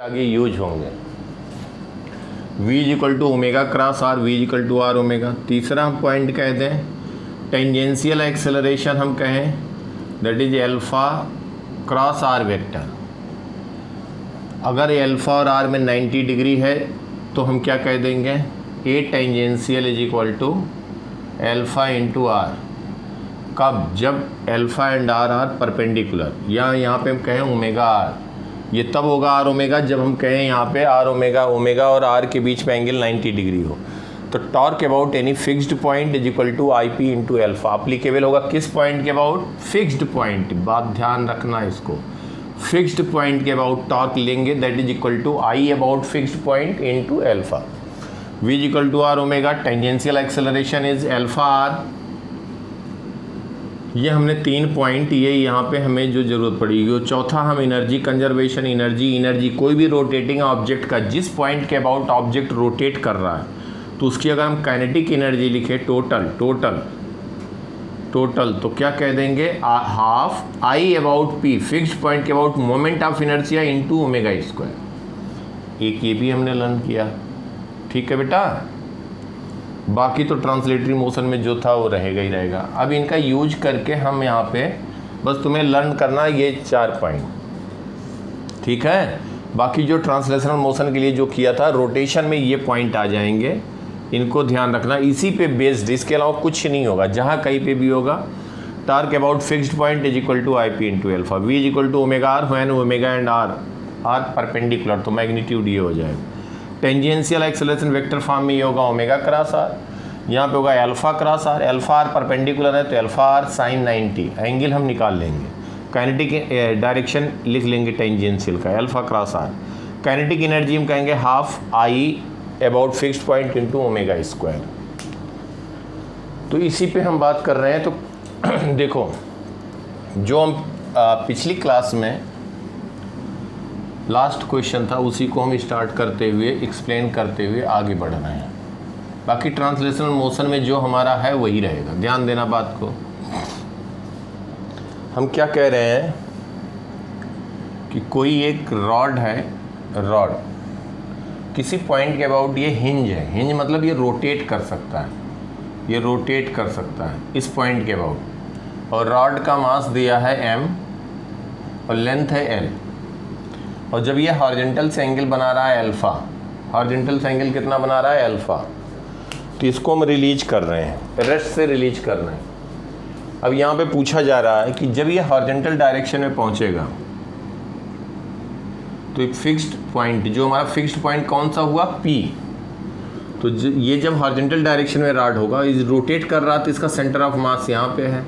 आगे यूज होंगे। v equal to omega cross R, v equal to R omega. तीसरा हम पॉइंट कह दें टेंजेंशियल एक्सेलरेशन हम कहें that is alpha cross R vector. अगर एल्फा और आर में 90 डिग्री है तो हम क्या कह देंगे A tangential is equal to alpha into R. कब? जब alpha and R are perpendicular, या यहाँ पे हम कहें ओमेगा आर। ये तब होगा आर ओमेगा जब हम कहें यहाँ पे आर ओमेगा ओमेगा और आर के बीच में एंगल 90 डिग्री हो। तो torque about any fixed point is equal to I P into alpha. Applicable होगा किस पॉइंट के अबाउट? Fixed point. बात ध्यान रखना है इसको, फिक्स्ड पॉइंट के अबाउट टॉर्क लेंगे that is equal to I about fixed point into alpha. V is equal to R omega, tangential acceleration is alpha R. ये हमने 3 पॉइंट, ये यहाँ पे हमें जो ज़रूरत पड़ेगी। चौथा हम एनर्जी कंजर्वेशन, एनर्जी कोई भी रोटेटिंग ऑब्जेक्ट का जिस पॉइंट के अबाउट ऑब्जेक्ट रोटेट कर रहा है तो उसकी अगर हम काइनेटिक एनर्जी लिखे टोटल तो क्या कह देंगे half I about P fixed point के about moment of inertia into omega square. एक ये भी हमने लर्न किया, ठीक है बेटा। बाकी तो ट्रांसलेटरी मोशन में जो था वो रहेगा ही रहेगा। अब इनका यूज करके हम यहाँ पे बस तुम्हें लर्न करना ये 4 पॉइंट, ठीक है। बाकी जो ट्रांसलेशनल मोशन के लिए जो किया था रोटेशन में ये पॉइंट आ जाएंगे, इनको ध्यान रखना। इसी पे बेस्ड, इसके अलावा कुछ नहीं होगा। जहाँ कहीं पे भी होगा torque about fixed point is equal to I P into alpha. V is equal to omega R when omega and R perpendicular, तो मैग्नीट्यूड ये हो जाएगा। टेंजेंशियल एक्सेलरेशन वेक्टर फॉर्म में ये होगा ओमेगा क्रॉस आर, यहाँ पे होगा alpha cross R. Alpha R perpendicular है तो एल्फा आर साइन 90 एंगल हम निकाल लेंगे। काइनेटिक डायरेक्शन लिख लेंगे टेंजेंशियल का alpha cross R. Kinetic energy हम कहेंगे half I about fixed point into omega square. तो इसी पे हम बात कर रहे हैं। तो देखो जो हम पिछली क्लास में लास्ट क्वेश्चन था उसी को हम स्टार्ट करते हुए एक्सप्लेन करते हुए आगे बढ़ रहे हैं। बाकी ट्रांसलेशनल मोशन में जो हमारा है वही रहेगा, ध्यान देना बात को। हम क्या कह रहे हैं कि कोई एक रॉड है, रॉड किसी पॉइंट के अबाउट ये हिंज है। हिंज मतलब ये रोटेट कर सकता है, ये रोटेट कर सकता है इस पॉइंट के अबाउट। और रॉड का मास दिया है m और लेंथ है l। और जब ये हॉरिजॉन्टल से एंगल बना रहा है अल्फ़ा, हॉरिजॉन्टल से एंगल कितना बना रहा है? अल्फ़ा। तो इसको हम रिलीज कर रहे हैं, रेस्ट से रिलीज कर रहे हैं। अब यहाँ पे पूछा जा रहा है कि जब ये हॉरिजॉन्टल डायरेक्शन में पहुँचेगा तो एक फिक्स्ड पॉइंट, जो हमारा फिक्स्ड पॉइंट कौन सा हुआ? P। तो ये जब हॉरिजॉन्टल डायरेक्शन में रॉड होगा, इस रोटेट कर रहा तो इसका सेंटर ऑफ मास यहाँ पे है।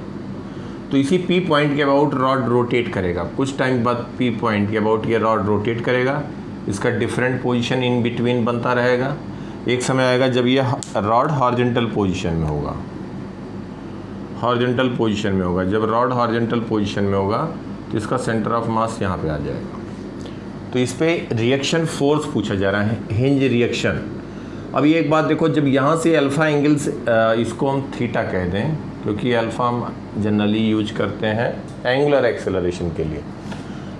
तो इसी P पॉइंट के अबाउट रॉड रोटेट करेगा। कुछ टाइम बाद P पॉइंट के अबाउट ये रॉड रोटेट करेगा, इसका डिफरेंट पोजीशन इन बिटवीन बनता रहेगा। एक समय आएगा जब ये रॉड हॉरिजॉन्टल पोजीशन में होगा, हॉरिजॉन्टल पोजीशन में होगा। जब रॉड हॉरिजॉन्टल पोजीशन में होगा तो इसका सेंटर ऑफ मास यहाँ पे आ जाएगा। तो इस पे रिएक्शन फोर्स पूछा जा रहा है, हिंज रिएक्शन। अब ये एक बात देखो, जब यहाँ से अल्फ़ा एंगल से इसको हम थीटा कह दें, क्योंकि अल्फ़ा हम जनरली यूज करते हैं एंगुलर एक्सेलरेशन के लिए।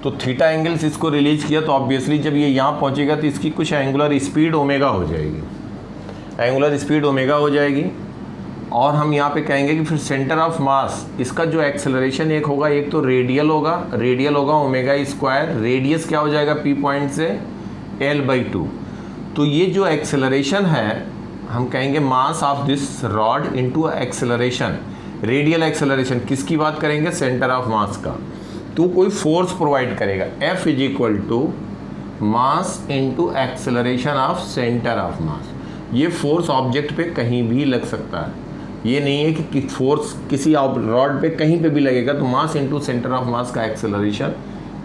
तो थीटा एंगल्स इसको रिलीज किया तो ऑब्वियसली जब ये यहाँ पहुँचेगा तो इसकी कुछ एंगुलर स्पीड ओमेगा हो जाएगी, एंगुलर स्पीड ओमेगा हो जाएगी। और हम यहाँ पे कहेंगे कि फिर सेंटर ऑफ मास, इसका जो एक्सेलरेशन एक होगा, एक तो रेडियल होगा ओमेगा स्क्वायर। रेडियस क्या हो जाएगा P पॉइंट से? L/2। तो ये जो एक्सेलरेशन है हम कहेंगे mass of this rod into acceleration, radial acceleration. किसकी बात करेंगे? सेंटर ऑफ मास का। तो कोई फोर्स प्रोवाइड करेगा, F is equal to mass into acceleration of centre of mass. ये फोर्स ऑब्जेक्ट पे कहीं भी लग सकता है, ये नहीं है कि फोर्स किसी रॉड पे कहीं पे भी लगेगा। तो mass into centre of mass का acceleration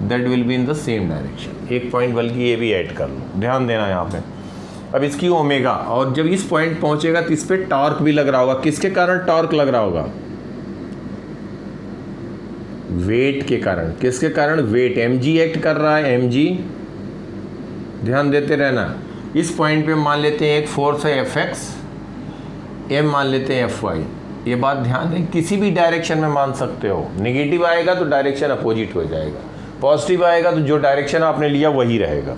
that will be in the same direction. एक पॉइंट बल्कि ये भी ऐड कर लो, ध्यान देना यहाँ पे। अब इसकी ओमेगा, और जब इस पॉइंट पहुंचेगा तो इस पे टॉर्क भी लग रहा होगा। किसके कारण टॉर्क लग रहा होगा? वेट के कारण। किसके कारण? वेट, mg एक्ट कर रहा है, mg। ध्यान देते रहना। इस पॉइंट पे मान लेते हैं एक फोर्स है Fx, m मान लेते हैं Fy। ये बात ध्यान दें, किसी भी डायरेक्शन में मान सकते हो। नेगेटिव आएगा तो डायरेक्शन अपोजिट हो जाएगा, पॉजिटिव आएगा तो जो डायरेक्शन आपने लिया वही रहेगा।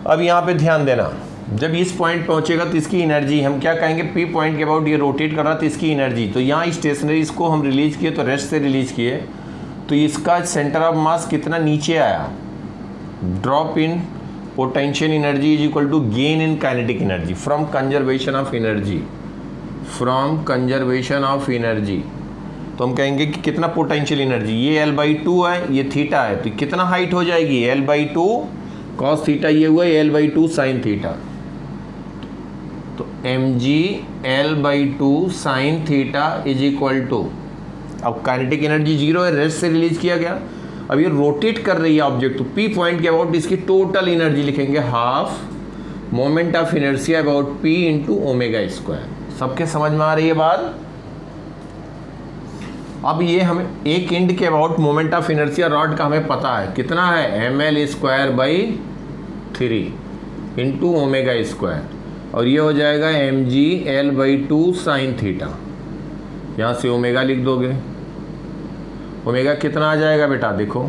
अब यहाँ पे ध्यान देना, जब इस पॉइंट पहुँचेगा तो इसकी एनर्जी हम क्या कहेंगे, पी पॉइंट के अबाउट ये रोटेट कर रहा तो इसकी एनर्जी, तो यहाँ स्टेशनरी इसको हम रिलीज किए तो रेस्ट से रिलीज किए, तो इसका सेंटर ऑफ मास कितना नीचे आया, drop in potential energy is equal to gain in kinetic energy from conservation of energy, from conservation of energy. तो हम कहेंगे कि कितना पोटेंशियल एनर्जी, ये L/2 है, ये थीटा है, तो कितना हाइट हो जाएगी, L/2 कॉस थीटा, ये हुआ L/2 साइन थीटा, तो mg L/2 sine theta is equal to, अब काइनेटिक एनर्जी जीरो है, रेस्ट से रिलीज किया गया, अब ये रोटेट कर रही है ऑब्जेक्ट, तो P पॉइंट के अबाउट इसकी टोटल एनर्जी लिखेंगे half moment of inertia about P into omega square. सबके समझ में आ रही है बात। अब ये हमें एक एंड के about moment of inertia rod का हमें पता है कितना है, ml/3 इंटू ओमेगा स्क्वायर, और ये हो जाएगा mg L/2 साइन थीटा, यहाँ से ओमेगा लिख दोगे, ओमेगा कितना आ जाएगा बेटा, देखो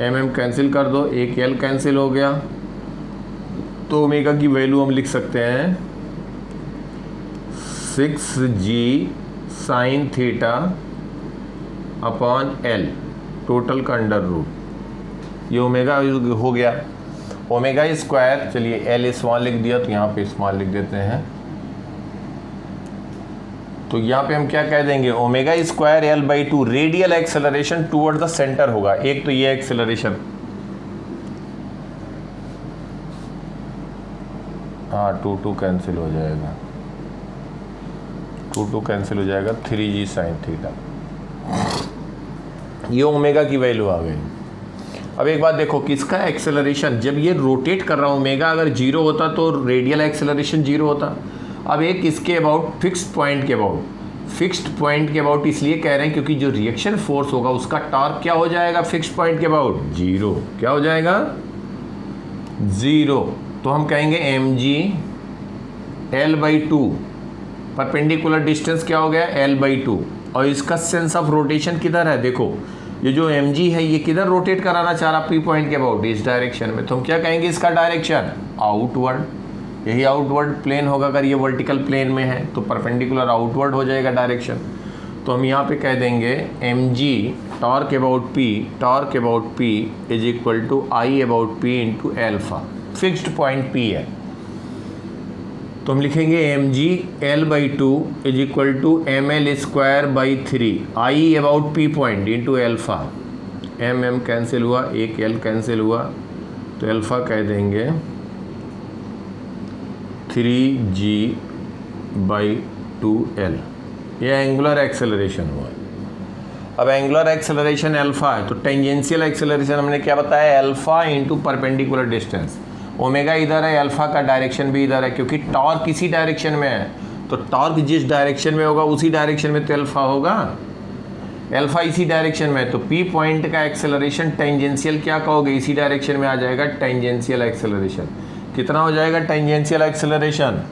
mm कैंसिल कर दो, एक L कैंसिल हो गया, तो ओमेगा की वैल्यू हम लिख सकते हैं 6g sine theta upon L total का अंडर रूट, ये ओमेगा हो गया, ओमेगा स्क्वायर, चलिए L स्मॉल लिख दिया तो यहाँ पे स्मॉल लिख देते हैं, तो यहाँ पे हम क्या कह देंगे, omega square L/2 radial acceleration toward the centre होगा, एक तो ये एक्सेलरेशन, हाँ 2 कैंसिल हो जाएगा, 2 कैंसिल हो जाएगा, 3g साइन थीटा, ये ओमेगा की वैल्यू आ गई। अब एक बात देखो, किसका एक्सेलरेशन, जब ये रोटेट कर रहा ओमेगा अगर जीरो होता तो रेडियल एक्सेलरेशन जीरो होता। अब एक इसके अबाउट फिक्स्ड पॉइंट के अबाउट, फिक्स्ड पॉइंट के अबाउट इसलिए कह रहे हैं क्योंकि जो रिएक्शन फोर्स होगा उसका टॉर्क क्या हो जाएगा, फिक्स्ड पॉइंट के अबाउट जीरो, क्या हो जाएगा जीरो, तो हम कहेंगे mg L/2 परपेंडिकुलर डिस्टेंस क्या हो गया L/2, और इसका सेंस ऑफ रोटेशन किधर है, देखो ये जो mg है ये किधर रोटेट कराना चाह रहा P पॉइंट के अबाउट, इस डायरेक्शन में, तो हम क्या कहेंगे इसका डायरेक्शन आउटवर्ड, यही आउटवर्ड प्लेन होगा, अगर ये वर्टिकल प्लेन में है तो परपेंडिकुलर आउटवर्ड हो जाएगा डायरेक्शन, तो हम यहाँ पे कह देंगे mg torque about p is equal to I about p into alpha, fixed point p है, तो हम लिखेंगे mg L/2 is equal to ml/3 I about p point into alpha, mm cancel हुआ, एक L कैंसिल हुआ, तो alpha कह देंगे 3g/2l, ये एंगुलर एक्सेलरेशन हुआ है। अब एंगुलर एक्सेलरेशन अल्फा है, तो टेंजेंशियल एक्सेलरेशन हमने क्या बताया, alpha into perpendicular distance, omega इधर है, अल्फा का डायरेक्शन भी इधर है, क्योंकि टॉर्क इसी डायरेक्शन में है, तो टॉर्क जिस डायरेक्शन में होगा उसी डायरेक्शन में तो अल्फा होगा, अल्फा इसी डायरेक्शन में, तो पी पॉइंट का एक्सेलरेशन टेंजेंशियल क्या कहोगे, इसी डायरेक्शन में आ जाएगा टेंजेंशियल एक्सेलरेशन, कितना हो जाएगा tangential acceleration,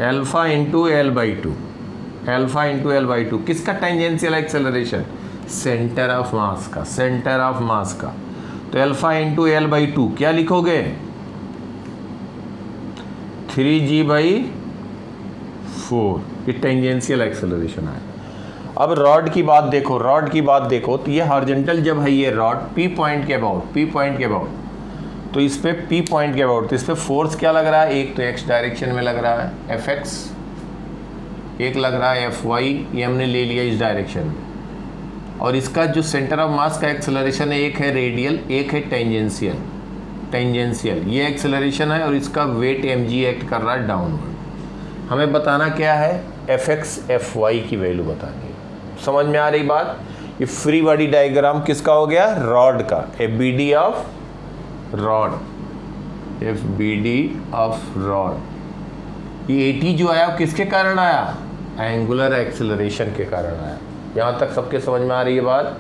alpha into L/2, alpha into L/2, किसका tangential acceleration, centre of mass का, सेंटर ऑफ मास का, तो अल्फा इंटू L/2 क्या लिखोगे 3g/4, ये टेंजेंशियल एक्सेलरेशन है। अब रॉड की बात देखो, रॉड की बात देखो, तो ये हॉरिजॉन्टल जब है ये रॉड P पॉइंट के अबाउट, P पॉइंट के अबाउट, तो इस पे P पॉइंट के अबाउट, तो इस पे फोर्स क्या लग रहा है, एक तो x डायरेक्शन में लग रहा है Fx, एक लग रहा है Fy, ये हमने ले लिया इस डायरेक्शन में, और इसका जो सेंटर ऑफ मास का एक्सेलरेशन है, एक है रेडियल, एक है टेंजेंशियल, टेंजेंशियल ये एक्सेलरेशन है, और इसका वेट mg एक्ट कर रहा है डाउनवर्ड। हमें बताना क्या है, Fx Fy की वैल्यू बतानी है, समझ में आ रही बात। ये फ्री बॉडी डायग्राम किसका हो गया, रॉड का, FBD of rod, FBD of rod. ये AT जो आया वो किसके कारण आया, एंगुलर एक्सेलरेशन के कारण आया। यहाँ तक सबके समझ में आ रही है बात।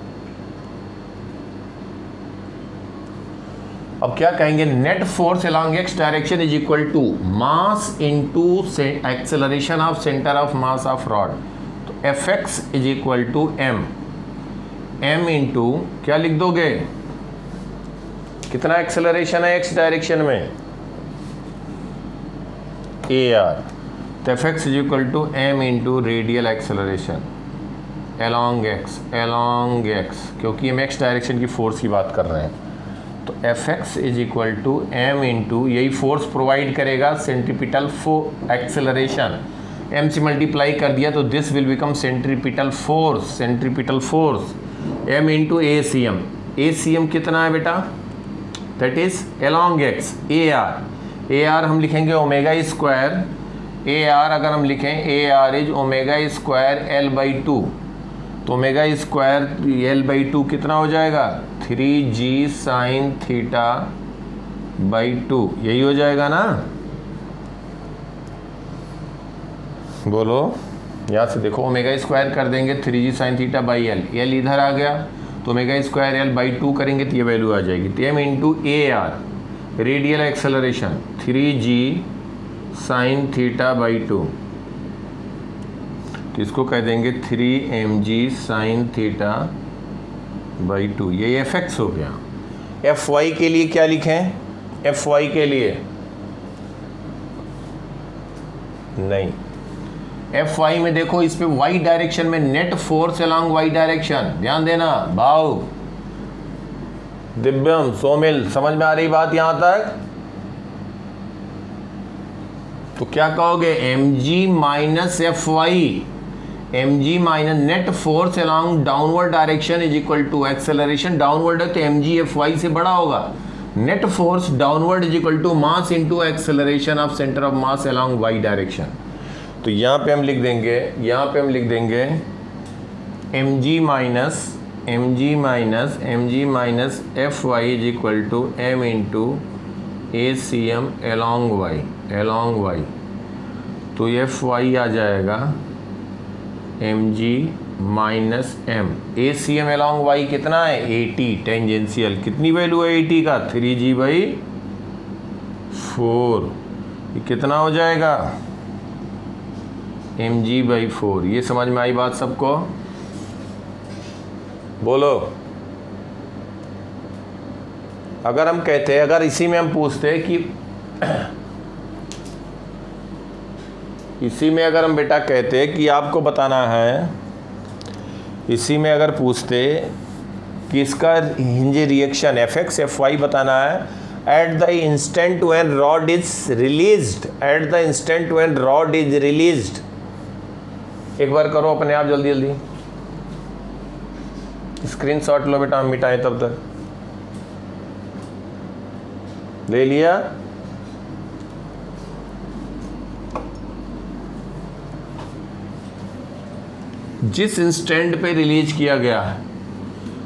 अब क्या कहेंगे, net force along x direction is equal to mass into acceleration of centre of mass of rod, तो Fx is equal to m into क्या लिख दोगे कितना एक्सेलरेशन है एक्स डायरेक्शन में, ए आर। तो F X is equal to M into radial acceleration along X, क्योंकि हम एक्स डायरेक्शन की फोर्स की बात कर रहे हैं। तो F X is equal to M into, यही फोर्स प्रोवाइड करेगा सेंट्रीपिटल एक्सेलरेशन, एम से मल्टीप्लाई कर दिया तो this will become centripetal force, M into A C M कितना है बेटा, that is along X A R हम लिखेंगे ओमेगा स्क्वायर, ए आर अगर हम लिखें A R is omega square L by two, तो omega square L by two कितना हो जाएगा 3g साइन थीटा बाई 2, यही हो जाएगा ना, बोलो। यहाँ से देखो ओमेगा स्क्वायर कर देंगे 3g sine theta by L इधर आ गया, तो ओमेगा स्क्वायर एल बाई 2 करेंगे तो ये वैल्यू आ जाएगी। तो M into A R radial acceleration 3g sine theta by 2, तो इसको कह देंगे 3mg साइन थीटा बाई 2, ये एफ एक्स हो गया। एफ वाई के लिए क्या लिखें, एफ वाई के लिए नहीं, एफ वाई में देखो इस पे वाई डायरेक्शन में net force along Y direction, ध्यान देना भाव, दिव्यम सोमिल, समझ में आ रही बात यहां तक। तो क्या कहोगे M G minus F Y, M G minus net force along downward direction is equal to acceleration downward है तो एम जी एफ वाई से बड़ा होगा, net force downward is equal to mass into acceleration of centre of mass along Y direction. तो यहाँ पे हम लिख देंगे M G minus F Y is equal to M into A C M along Y, तो F Y आ जाएगा M G minus M, ए C M along Y कितना है 80 टेंजेंशियल, कितनी वैल्यू है 80 का 3g बाई 4, ये कितना हो जाएगा mg बाई 4। ये समझ में आई बात सबको, बोलो। अगर हम कहते हैं, अगर इसी में हम पूछते हैं कि इसी में अगर हम बेटा कहते हैं कि आपको बताना है, इसी में अगर पूछते कि इसका hinge reaction F X F Y बताना है at the instant when rod is released, एक बार करो अपने आप जल्दी जल्दी, स्क्रीनशॉट लो बेटा, हम मिटाएं तब तक, ले लिया। जिस इंस्टेंट पे रिलीज किया गया है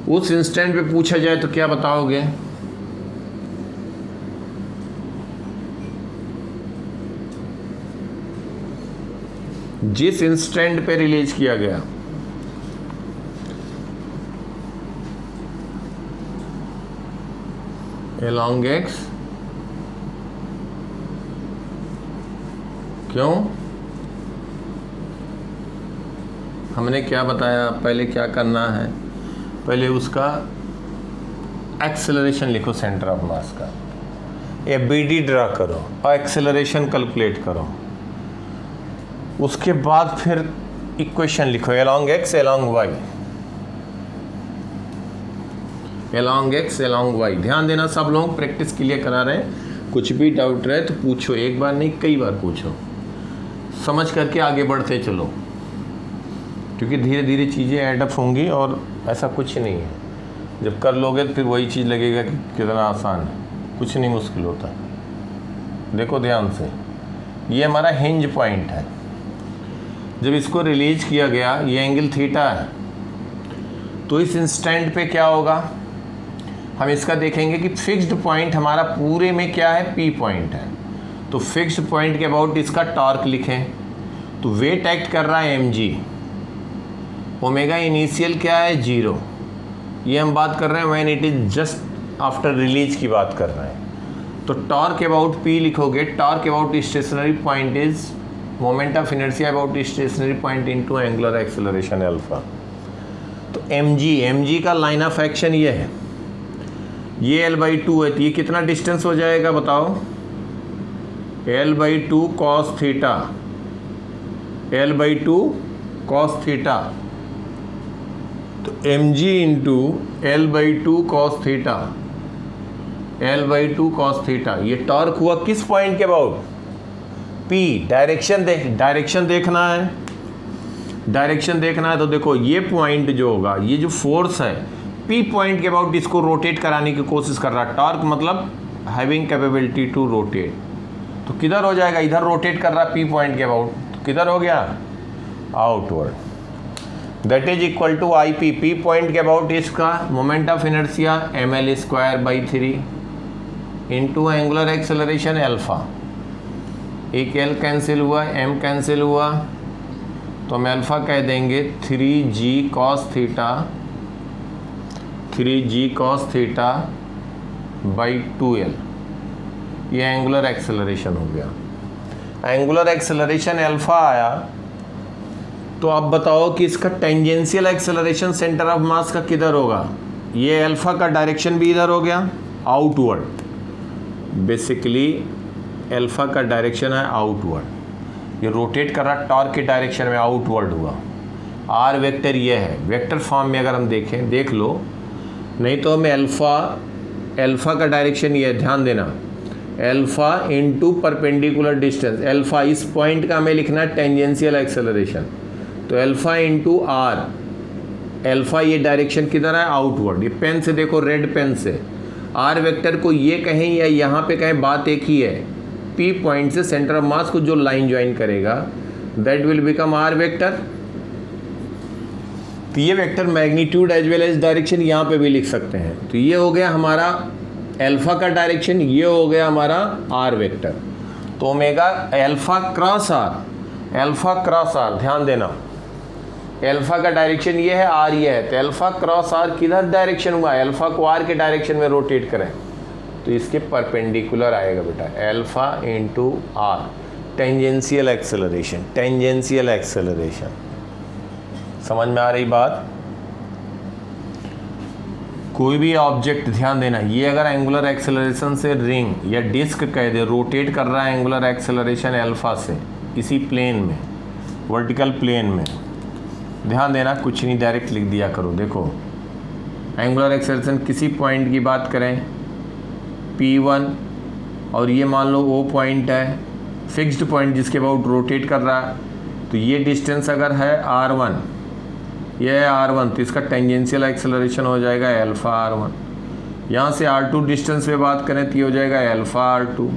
उस इंस्टेंट पे पूछा जाए तो क्या बताओगे, जिस इंस्टेंट पे रिलीज किया गया, along x, क्यों, हमने क्या बताया, पहले क्या करना है, पहले उसका एक्सेलरेशन लिखो सेंटर ऑफ मास का, या BD ड्रा करो और एक्सेलरेशन कैलकुलेट करो, उसके बाद फिर इक्वेशन लिखो along x along y। ध्यान देना, सब लोग प्रैक्टिस के लिए करा रहे हैं, कुछ भी डाउट रहे तो पूछो, एक बार नहीं कई बार पूछो, समझ करके आगे बढ़ते चलो, क्योंकि धीरे धीरे चीज़ें एडअप होंगी और ऐसा कुछ नहीं है, जब कर लोगे तो फिर वही चीज़ लगेगा कि कितना आसान है, कुछ नहीं मुश्किल होता। देखो ध्यान से, ये हमारा हिंज पॉइंट है, जब इसको रिलीज किया गया ये एंगल थीटा है, तो इस इंस्टेंट पे क्या होगा, हम इसका देखेंगे कि फिक्स्ड पॉइंट हमारा पूरे में क्या है, पी पॉइंट है, तो फिक्स्ड पॉइंट के अबाउट इसका टॉर्क लिखें, तो वेट एक्ट कर रहा है mg, ओमेगा इनिशियल क्या है 0, ये हम बात कर रहे हैं when it is just after release की बात कर रहे हैं, तो टॉर्क अबाउट p लिखोगे, torque about stationary point is moment of inertia about stationary point into angular acceleration alpha. तो mg का लाइन ऑफ एक्शन ये है, ये l/2 है, तो ये कितना डिस्टेंस हो जाएगा बताओ? l/2 cos theta, l/2 cos theta, तो mg into l/2 cos theta, l/2 cos theta. ये टॉर्क हुआ किस पॉइंट के अबाउट? P। डायरेक्शन देखना है, डायरेक्शन देखना है। तो देखो ये पॉइंट जो होगा, ये जो फोर्स है P पॉइंट के अबाउट इसको रोटेट कराने की कोशिश कर रहा है। टॉर्क मतलब हैविंग कैपेबिलिटी टू रोटेट, तो किधर हो जाएगा? इधर रोटेट कर रहा है P पॉइंट के अबाउट, तो किधर हो गया? Outward. That is equal to I P. P point के अबाउट इसका moment of inertia ml²/3 into angular acceleration alpha. एक L कैंसिल हुआ, M कैंसिल हुआ, तो हम अल्फा कह देंगे 3g cos theta, 3g cos theta by 2l। ये एंगुलर एक्सेलरेशन हो गया। एंगुलर एक्सेलरेशन अल्फा आया, तो आप बताओ कि इसका tangential acceleration centre of mass का किधर होगा? ये अल्फा का डायरेक्शन भी इधर हो गया, आउटवर्ड। बेसिकली अल्फा का डायरेक्शन है आउटवर्ड, ये रोटेट कर रहा टॉर्क के डायरेक्शन में, आउटवर्ड हुआ। आर वेक्टर ये है, वेक्टर फॉर्म में अगर हम देखें, देख लो, नहीं तो हमें अल्फा का डायरेक्शन ये है, ध्यान देना, alpha into perpendicular distance. Alpha इस पॉइंट का हमें लिखना है टेंजेंशियल एक्सेलरेशन, तो अल्फा इंटू आर। अल्फा ये डायरेक्शन किधर है? आउटवर्ड। ये पेन से देखो, रेड पेन से आर वेक्टर को ये कहें या यहाँ पे कहें, बात एक ही है। P पॉइंट से सेंटर ऑफ मास को जो लाइन ज्वाइन करेगा, that will become R vector. तो ये vector magnitude as well as direction यहाँ पे भी लिख सकते हैं। तो ये हो गया हमारा अल्फा का डायरेक्शन, ये हो गया हमारा आर वेक्टर। तो omega alpha cross R, alpha cross R, ध्यान देना, अल्फा का डायरेक्शन ये है, आर ये है, तो अल्फा क्रॉस आर किधर डायरेक्शन हुआ है? अल्फा को आर के डायरेक्शन में रोटेट करें तो इसके परपेंडिकुलर आएगा बेटा, alpha into R. Tangential acceleration, tangential acceleration, समझ में आ रही बात? कोई भी ऑब्जेक्ट, ध्यान देना, ये अगर एंगुलर एक्सेलरेशन से रिंग या डिस्क कह दे, रोटेट कर रहा है एंगुलर एक्सेलरेशन अल्फा से, इसी प्लेन में, वर्टिकल प्लेन में, ध्यान देना, कुछ नहीं डायरेक्ट लिख दिया करो। देखो एंगुलर एक्सेलरेशन किसी पॉइंट की बात करें P1, और ये मान लो O पॉइंट है, फिक्स्ड पॉइंट जिसके अबाउट रोटेट कर रहा है, तो ये डिस्टेंस अगर है R1, ये है R1, तो इसका टेंजेंशियल एक्सेलरेशन हो जाएगा अल्फा R1। यहाँ से R2 डिस्टेंस पे बात करें तो ये हो जाएगा अल्फा R2।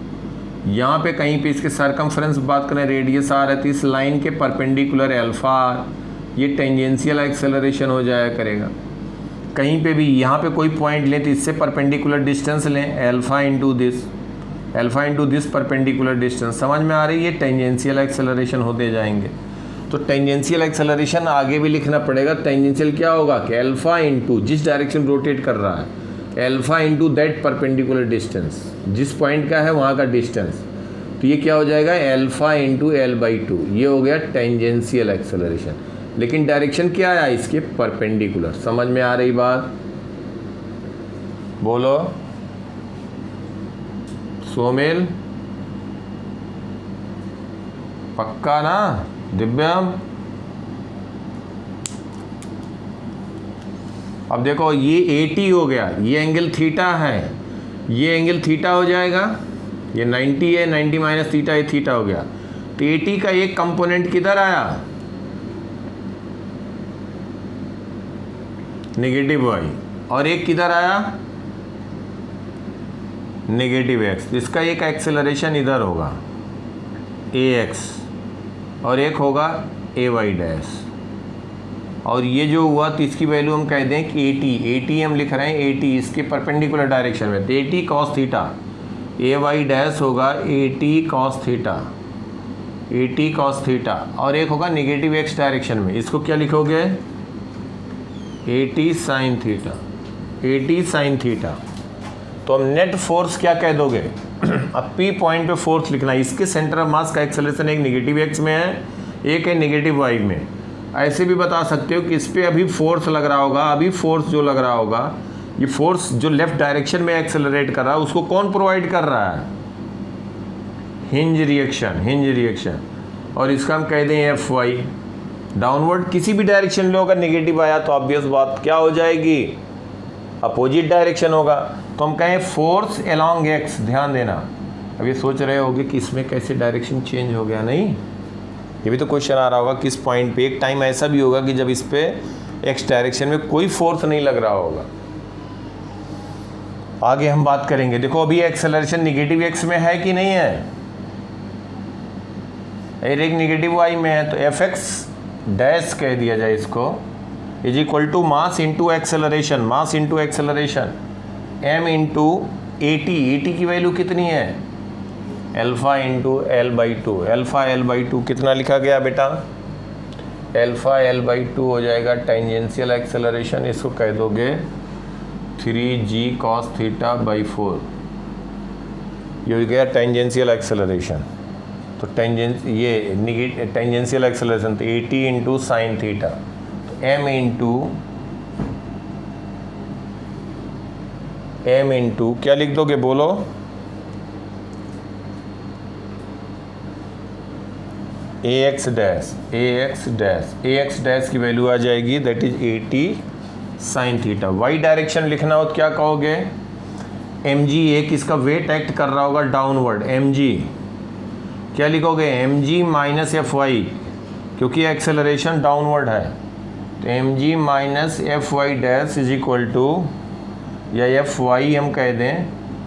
यहाँ पे कहीं पे इसके सर्कमफ्रेंस बात करें, रेडियस R है, तो इस लाइन के परपेंडिकुलर अल्फा R, ये टेंजेंशियल एक्सेलरेशन हो जाया करेगा। कहीं पे भी यहाँ पे कोई पॉइंट लें तो इससे परपेंडिकुलर डिस्टेंस लें, alpha into this perpendicular distance. समझ में आ रही है? टेंजेंशियल एक्सेलरेशन होते जाएंगे। तो टेंजेंशियल एक्सेलरेशन आगे भी लिखना पड़ेगा। टेंजेंशियल क्या होगा कि अल्फा इंटू जिस डायरेक्शन रोटेट कर रहा है, alpha into that perpendicular distance, जिस पॉइंट का है वहाँ का डिस्टेंस, तो ये क्या हो जाएगा? Alpha into l/2। ये हो गया टेंजेंशियल एक्सेलरेशन। लेकिन डायरेक्शन क्या आया? इसके परपेंडिकुलर। समझ में आ रही बात? बोलो सोमेल, पक्का ना? दिव्यम, अब देखो ये 80 हो गया, ये एंगल थीटा है, ये एंगल थीटा हो जाएगा, ये 90 है, 90 माइनस थीटा, ये थीटा हो गया। तो 80 का एक कंपोनेंट किधर आया? नेगेटिव y, और एक किधर आया? Negative x। इसका एक एक्सेलरेशन इधर होगा ax, और एक होगा ay डैश, और ये जो हुआ तो इसकी वैल्यू हम कह दें कि 80 हम लिख रहे हैं, 80 इसके परपेंडिकुलर डायरेक्शन में, तो 80 cos थीटा, ay डैश होगा 80 cos थीटा, 80 cos थीटा, और एक होगा नेगेटिव x डायरेक्शन में, इसको क्या लिखोगे? 80 sin थीटा, 80 sin थीटा। तो हम नेट फोर्स क्या कह दोगे? अब P पॉइंट पे फोर्स लिखना है, इसके सेंटर ऑफ मास का एक्सेलरेशन एक नेगेटिव x में है, एक है नेगेटिव y में। ऐसे भी बता सकते हो कि इस पर अभी फोर्स लग रहा होगा, अभी फोर्स जो लग रहा होगा ये फोर्स जो लेफ्ट डायरेक्शन में एक्सेलरेट कर रहा है उसको कौन प्रोवाइड कर रहा है? Hinge reaction. और इसका हम कह दें एफ वाई। डाउनवर्ड किसी भी डायरेक्शन में अगर नेगेटिव आया तो ऑब्वियस बात क्या हो जाएगी? अपोजिट डायरेक्शन होगा। तो हम कहें फोर्स अलोंग एक्स। ध्यान देना, अब ये सोच रहे होगे कि इसमें कैसे डायरेक्शन चेंज हो गया। नहीं, ये भी तो क्वेश्चन आ रहा होगा किस पॉइंट पे। एक टाइम ऐसा भी होगा कि जब इस पे एक्स डायरेक्शन में कोई फोर्स नहीं लग रहा होगा। आगे हम बात करेंगे। देखो अभी एक्सेलरेशन निगेटिव एक्स में है कि नहीं है? एक निगेटिव वाई में है, तो एफ एक्स डैश कह दिया जाए इसको, is equal to mass into acceleration. Mass into acceleration M into A T की वैल्यू कितनी है? Alpha into L by two. Alpha L by two कितना लिखा गया बेटा? एल्फा एल बाई टू हो जाएगा टेंजेंशियल एक्सेलरेशन, इसको कह दोगे 3g cos थीटा बाई 4। ये हो गया टेंजेंशियल एक्सेलरेशन। तो टेंजेंशियल एक्सेलरेशन तो 80 इंटू साइन थीटा, तो m इंटू क्या लिख दोगे बोलो? ax डैश की वैल्यू आ जाएगी that is 80 sine theta. Y direction लिखना हो तो क्या कहोगे? mg, एक इसका वेट एक्ट कर रहा होगा डाउनवर्ड, mg क्या लिखोगे? mg माइनस एफ वाई, क्योंकि एक्सेलरेशन डाउनवर्ड है। तो mg minus F Y dash is equal to, या एफ वाई हम कह दें,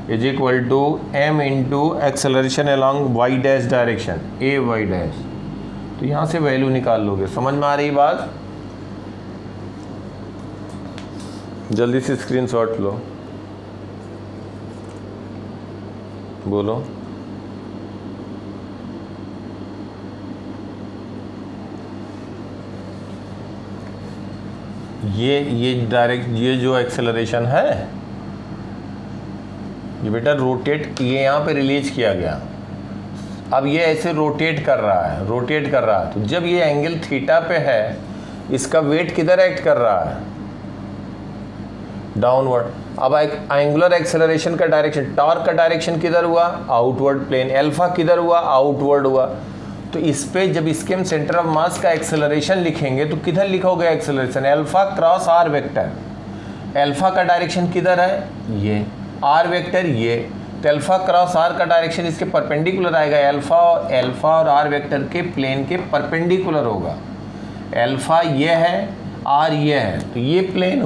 is equal to m into acceleration along Y dash direction, A Y dash. तो यहाँ से वैल्यू निकाल लोगे। समझ में आ रही बात? जल्दी से स्क्रीनशॉट लो, बोलो। ये डायरेक्ट, ये जो एक्सेलरेशन है ये बेटा रोटेट, ये यहाँ पे रिलीज किया गया। अब ये ऐसे रोटेट कर रहा है, तो जब ये एंगल थीटा पे है, इसका वेट किधर एक्ट कर रहा है? डाउनवर्ड। अब एंगुलर एक्सेलरेशन का डायरेक्शन, टॉर्क का डायरेक्शन किधर हुआ? Outward plane. एल्फा किधर हुआ? आउटवर्ड हुआ। तो इस पे जब इसके हम सेंटर ऑफ मास का एक्सेलरेशन लिखेंगे तो किधर लिखोगे acceleration? Alpha cross R vector. Alpha का डायरेक्शन किधर है? ये। आर वेक्टर ये। तो एल्फा क्रॉस आर का डायरेक्शन इसके परपेंडिकुलर आएगा। एल्फा और आर वेक्टर के प्लेन के परपेंडिकुलर होगा। एल्फा ये है, आर ये है, तो ये प्लेन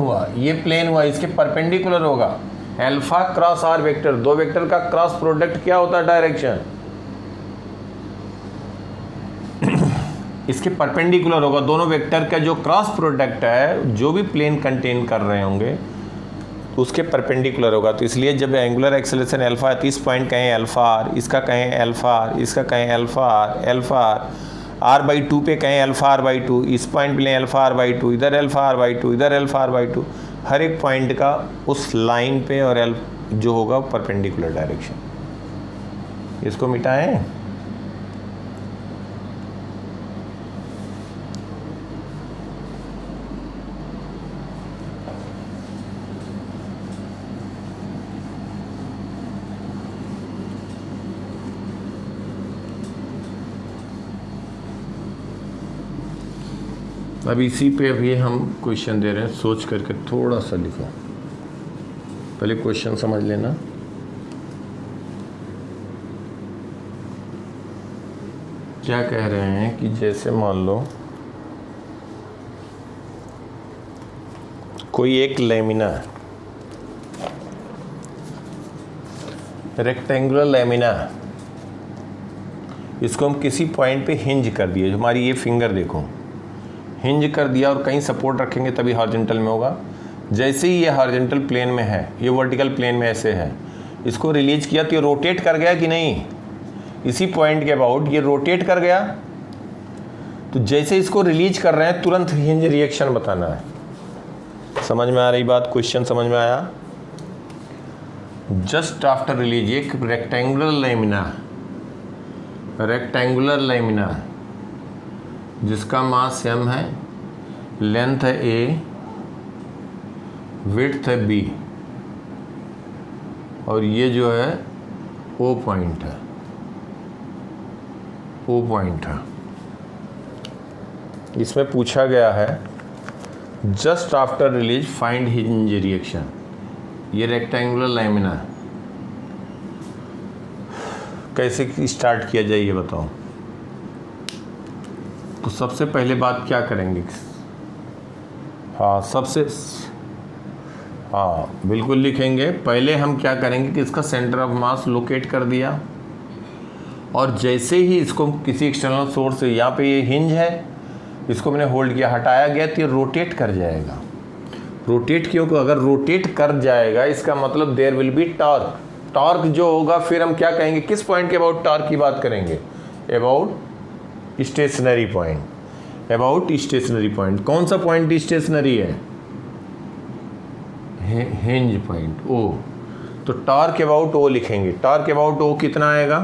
हुआ, इसके परपेंडिकुलर होगा। एल्फा क्रॉस आर वेक्टर, दो वेक्टर का क्रॉस प्रोडक्ट क्या होता है? डायरेक्शन। इसके परपेंडिकुलर होगा। दोनों वेक्टर का जो क्रॉस प्रोडक्ट है, जो भी प्लेन कंटेन कर रहे होंगे, उसके परपेंडिकुलर होगा। तो इसलिए जब एंगुलर एक्सेलरेशन एल्फा है तो इस पॉइंट कहें एल्फा आर, इसका कहें एल्फा आर, इसका कहें alpha R, R by two पे कहें एल्फा आर बाई टू, इस पॉइंट पे लें एल्फा आर बाई टू, इधर एल्फा आर बाई टू, इधर एल्फा आर बाई टू। हर एक पॉइंट का उस लाइन पे और जो होगा परपेंडिकुलर डायरेक्शन। इसको मिटाएं। अब इसी पे अभी हम क्वेश्चन दे रहे हैं, सोच करके थोड़ा सा लिखो। पहले क्वेश्चन समझ लेना। क्या कह रहे हैं कि जैसे मान लो कोई एक लैमिना है, रेक्टेंगुलर लैमिना, इसको हम किसी पॉइंट पे हिंज कर दिए। हमारी ये फिंगर देखो, हिंज कर दिया और कहीं सपोर्ट रखेंगे तभी हॉरिजॉन्टल में होगा। जैसे ही ये हॉरिजॉन्टल प्लेन में है, ये वर्टिकल प्लेन में ऐसे है, इसको रिलीज किया तो ये रोटेट कर गया कि नहीं? इसी पॉइंट के अबाउट ये रोटेट कर गया। तो जैसे इसको रिलीज कर रहे हैं तुरंत हिंज रिएक्शन बताना है। समझ में आ रही बात? क्वेश्चन समझ में आया? जस्ट आफ्टर रिलीज एक रेक्टेंगुलर लैमिना जिसका मास m है, लेंथ है a, विड्थ है b, और ये जो है ओ पॉइंट है, ओ पॉइंट है। इसमें पूछा गया है just after release find hinge reaction. ये रेक्टेंगुलर लैमिना है, कैसे स्टार्ट किया जाए ये बताओ। तो सबसे पहले बात क्या करेंगे, बिल्कुल लिखेंगे। पहले हम क्या करेंगे कि इसका सेंटर ऑफ मास लोकेट कर दिया, और जैसे ही इसको किसी एक्सटर्नल सोर्स से, यहाँ पे ये हिंज है, इसको मैंने होल्ड किया, हटाया गया तो ये रोटेट कर जाएगा। रोटेट क्यों, अगर रोटेट कर जाएगा इसका मतलब there will be torque. Torque जो होगा फिर हम क्या कहेंगे, किस पॉइंट के अबाउट टॉर्क की बात करेंगे, about stationary point. About stationary point, कौन सा पॉइंट स्टेशनरी है, हिंज पॉइंट ओ। तो टॉर्क अबाउट ओ लिखेंगे। टॉर्क अबाउट ओ कितना आएगा,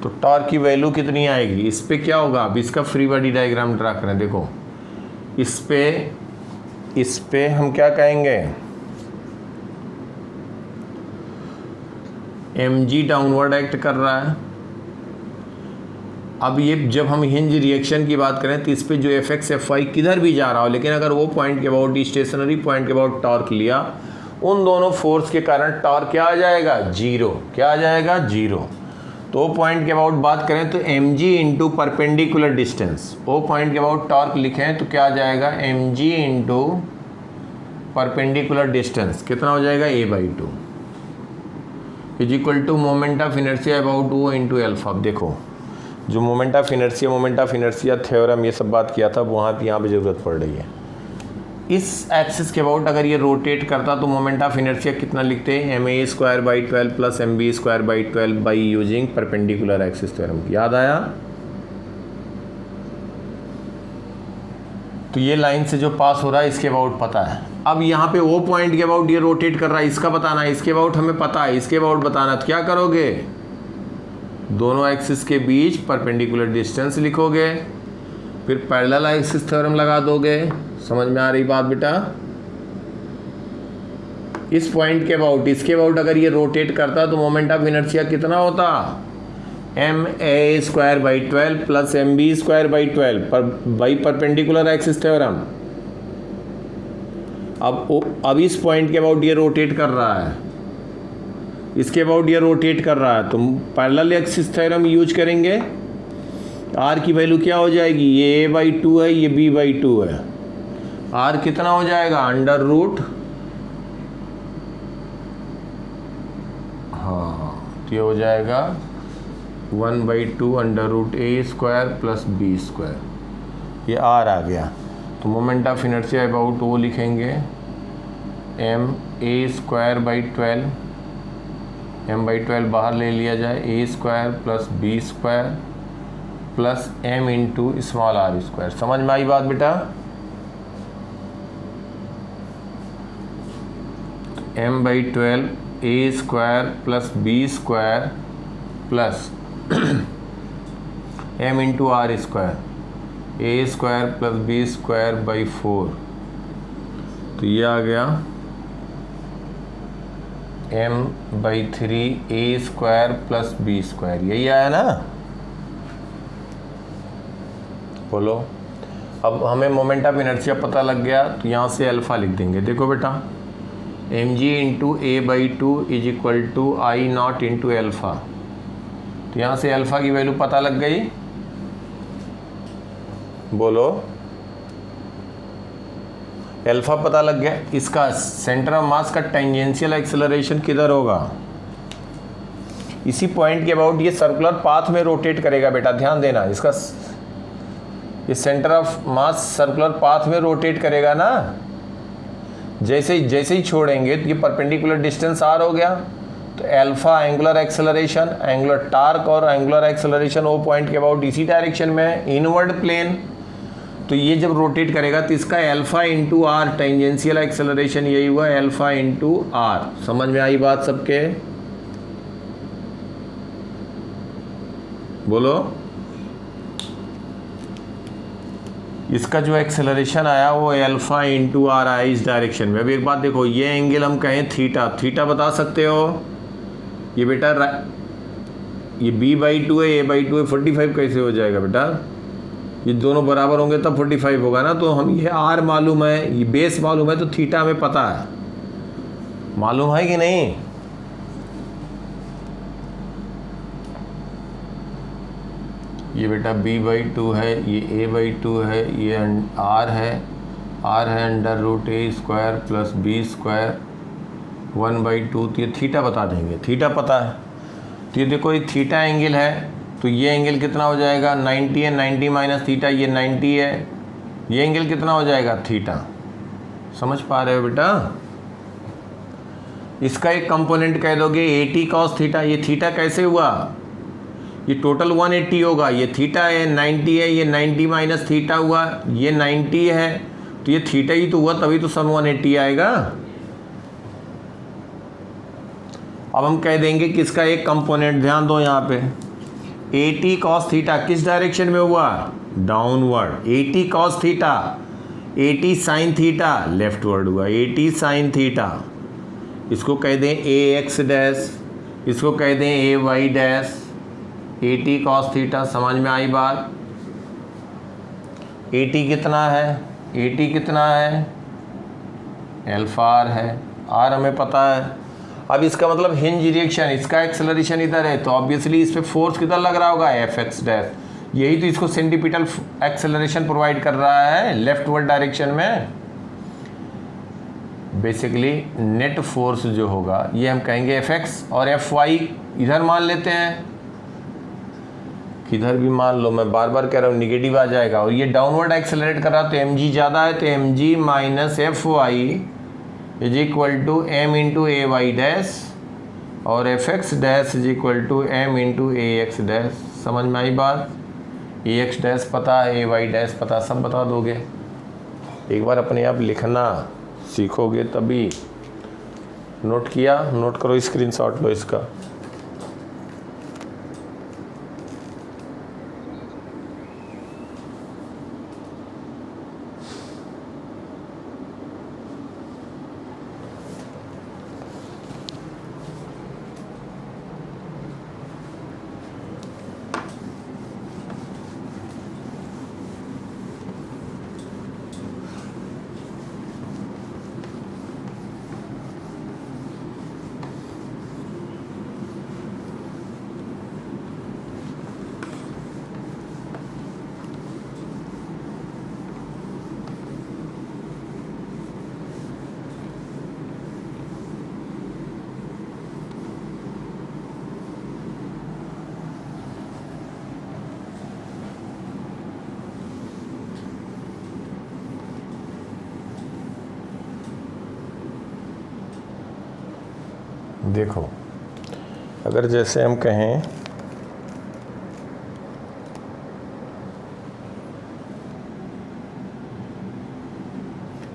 तो टॉर्क की वैल्यू कितनी आएगी, इस पे क्या होगा। अब इसका फ्री बॉडी डायग्राम ड्रा करें, देखो इस पे हम क्या कहेंगे, mg डाउनवर्ड एक्ट कर रहा है। अब ये जब हम हिंज रिएक्शन की बात करें तो इस पे जो fx fy किधर भी जा रहा हो, लेकिन अगर वो पॉइंट के अबाउट स्टेशनरी पॉइंट के अबाउट टॉर्क लिया, उन दोनों फोर्स के कारण टॉर्क क्या आ जाएगा, जीरो। क्या आ जाएगा, जीरो। तो पॉइंट के अबाउट बात करें तो mg into perpendicular distance, O point के अबाउट टॉर्क लिखें तो क्या आ जाएगा, mg इंटू परपेंडिकुलर डिस्टेंस कितना हो जाएगा, a/2 is equal to moment of inertia about O into alpha. देखो जो मोमेंट ऑफ इनर्शिया थ्योरम ये सब बात किया था, वहाँ पे यहाँ पे ज़रूरत पड़ रही है। इस एक्सिस के अबाउट अगर ये रोटेट करता तो मोमेंट ऑफ इनर्शिया कितना लिखते हैं, ma²/12 plus mb²/12 by using perpendicular axis theorem. याद आया। तो ये लाइन से जो पास हो रहा है इसके अबाउट पता है। अब यहाँ पे ओ पॉइंट के अबाउट ये रोटेट कर रहा है, इसका बताना है। इसके अबाउट हमें पता है, इसके अबाउट बताना। तो क्या करोगे, दोनों एक्सिस के बीच परपेंडिकुलर डिस्टेंस लिखोगे, फिर पैरेलल एक्सिस थ्योरम लगा दोगे। समझ में आ रही बात बेटा। इस पॉइंट के अबाउट, इसके अबाउट अगर ये रोटेट करता तो मोमेंट ऑफ इनर्शिया कितना होता, ma²/12 plus mb²/12 by perpendicular axis theorem. अब इस पॉइंट के अबाउट ये रोटेट कर रहा है, इसके अबाउट ये रोटेट कर रहा है, तो पैरेलल एक्सिस थ्योरम यूज करेंगे। r की वैल्यू क्या हो जाएगी, ये a/2 है, ये b/2 है। r कितना हो जाएगा, √, तो ये हो जाएगा 1/2 √a² प्लस b²। ये r आ गया। तो मोमेंट ऑफ इनर्शिया अबाउट वो लिखेंगे ma²/12, m/12 बाहर ले लिया जाए, a² plus b² plus m into small r²। समझ में आई बात बेटा। m/12 a² plus b² plus m into r², a² plus b²/4। तो ये आ गया m/3 a² प्लस b²। यही आया ना, बोलो। अब हमें मोमेंट ऑफ इनर्शिया पता लग गया, तो यहाँ से अल्फ़ा लिख देंगे। देखो बेटा, mg into a/2 is equal to I0 into alpha. तो यहाँ से अल्फ़ा की वैल्यू पता लग गई, बोलो। अल्फ़ा पता लग गया। इसका सेंटर ऑफ मास का टेंजेंशियल एक्सेलरेशन किधर होगा, इसी पॉइंट के अबाउट ये सर्कुलर पाथ में रोटेट करेगा बेटा, ध्यान देना। इसका ये centre of mass circular path में रोटेट करेगा ना। जैसे ही छोड़ेंगे तो ये परपेंडिकुलर डिस्टेंस r हो गया, तो alpha angular acceleration, angular torque और एंगुलर एक्सेलरेशन वो पॉइंट के अबाउट इसी डायरेक्शन में, इनवर्ड प्लेन। तो ये जब रोटेट करेगा तो इसका alpha into R tangential acceleration यही हुआ, अल्फा इंटू आर। समझ में आई बात सबके, बोलो। इसका जो एक्सेलरेशन आया वो अल्फा इंटू आर आया इस डायरेक्शन में। अब एक बात देखो, ये एंगल हम कहें थीटा, थीटा बता सकते हो ये बेटा, ये b/2 है, a/2 है, 45 कैसे हो जाएगा बेटा? ये दोनों बराबर होंगे तब 45 होगा ना। तो हम ये r मालूम है, ये बेस मालूम है, तो थीटा हमें पता है, मालूम है कि नहीं? ये बेटा b/2 है, ये a/2 है, ये r है, √a² प्लस b² 1/2। तो ये थीटा बता देंगे, थीटा पता है। तो ये देखो, ये थीटा एंगल है, तो ये एंगल कितना हो जाएगा? 90 है, 90 माइनस थीटा, ये 90 है, ये एंगल कितना हो जाएगा? थीटा। समझ पा रहे हो बेटा? इसका एक कंपोनेंट कह दोगे 80 cos थीटा। ये थीटा कैसे हुआ? ये टोटल 180 होगा, ये थीटा है, 90 है, ये 90 माइनस थीटा हुआ, ये 90 है, तो ये थीटा ही तो हुआ, तभी तो सम 180 आएगा। अब हम कह देंगे कि इसका एक कंपोनेंट, ध्यान दो यहाँ पे, 80 cos थीटा किस डायरेक्शन में हुआ? Downward. 80 cos theta, 80 sin theta leftward हुआ, 80 sin थीटा। इसको कह दें ax डैश, इसको कह दें ay डैश। 80 cos थीटा, समझ में आई बात? 80 कितना है? 80 कितना है? अल्फा आर है, आर हमें पता है। अब इसका मतलब हिंज रिएक्शन, इसका एक्सेलरेशन इधर है, तो ऑब्वियसली इस पे फोर्स किधर लग रहा होगा? F dash. यही तो इसको सेंटीपिटल एक्सेलरेशन प्रोवाइड कर रहा है लेफ्टवर्ड डायरेक्शन में। बेसिकली नेट फोर्स जो होगा ये हम कहेंगे एफ और एफ वाई इधर मान लेते हैं, किधर भी मान लो, मैं बार बार कह रहा हूँ निगेटिव आ जाएगा। और ये डाउनवर्ड एक्सेलरेट कर रहा है, तो एम जी ज़्यादा है, तो M G minus F Y is equal to M into A Y dash, और F X dash is equal to M into A X dash. समझ में आई बात? ए एक्स डैश पता, ए वाई डैश पता, सब बता दोगे। एक बार अपने आप लिखना सीखोगे तभी। नोट किया? नोट करो, स्क्रीनशॉट लो इसका। देखो, अगर जैसे हम कहें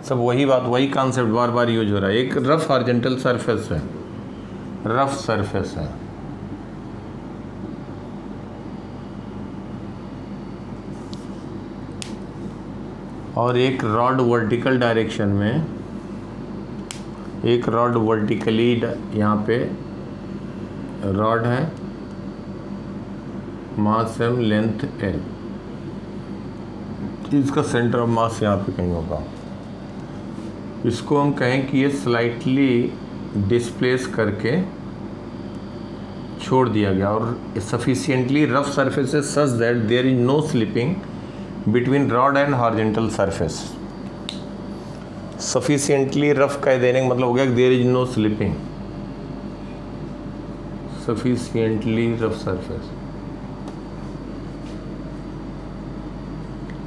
सब वही बात, वही कॉन्सेप्ट बार बार यूज हो रहा है। एक रफ हॉरिजॉन्टल सरफेस है, रफ सरफेस है, और एक रॉड वर्टिकल डायरेक्शन में, एक रॉड वर्टिकली यहाँ पे रॉड है, मास एम, लेंथ एल, इसका सेंटर ऑफ मास यहाँ पे कहीं होगा। इसको हम कहें कि ये स्लाइटली डिस्प्लेस करके छोड़ दिया गया, और sufficiently rough surfaces such that there is no slipping between rod and horizontal surface. Sufficiently rough कह देने का मतलब हो गया कि there is no slipping, sufficiently rough surface,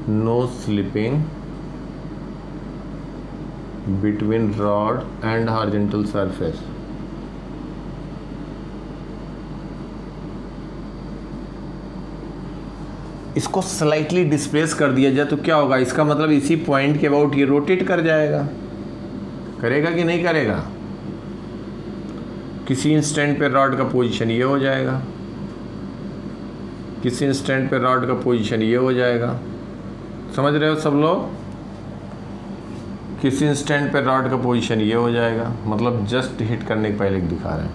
no slipping between rod and horizontal surface. इसको स्लाइटली डिस्प्लेस कर दिया जाए तो क्या होगा? इसका मतलब इसी पॉइंट के अबाउट ये रोटेट कर जाएगा, करेगा कि नहीं करेगा? किसी इंस्टेंट पे रॉड का पोजीशन ये हो जाएगा, किसी इंस्टेंट पे रॉड का पोजीशन ये हो जाएगा। समझ रहे हो सब लोग? किसी इंस्टेंट पे रॉड का पोजीशन ये हो जाएगा, मतलब जस्ट हिट करने के पहले दिखा रहे हैं।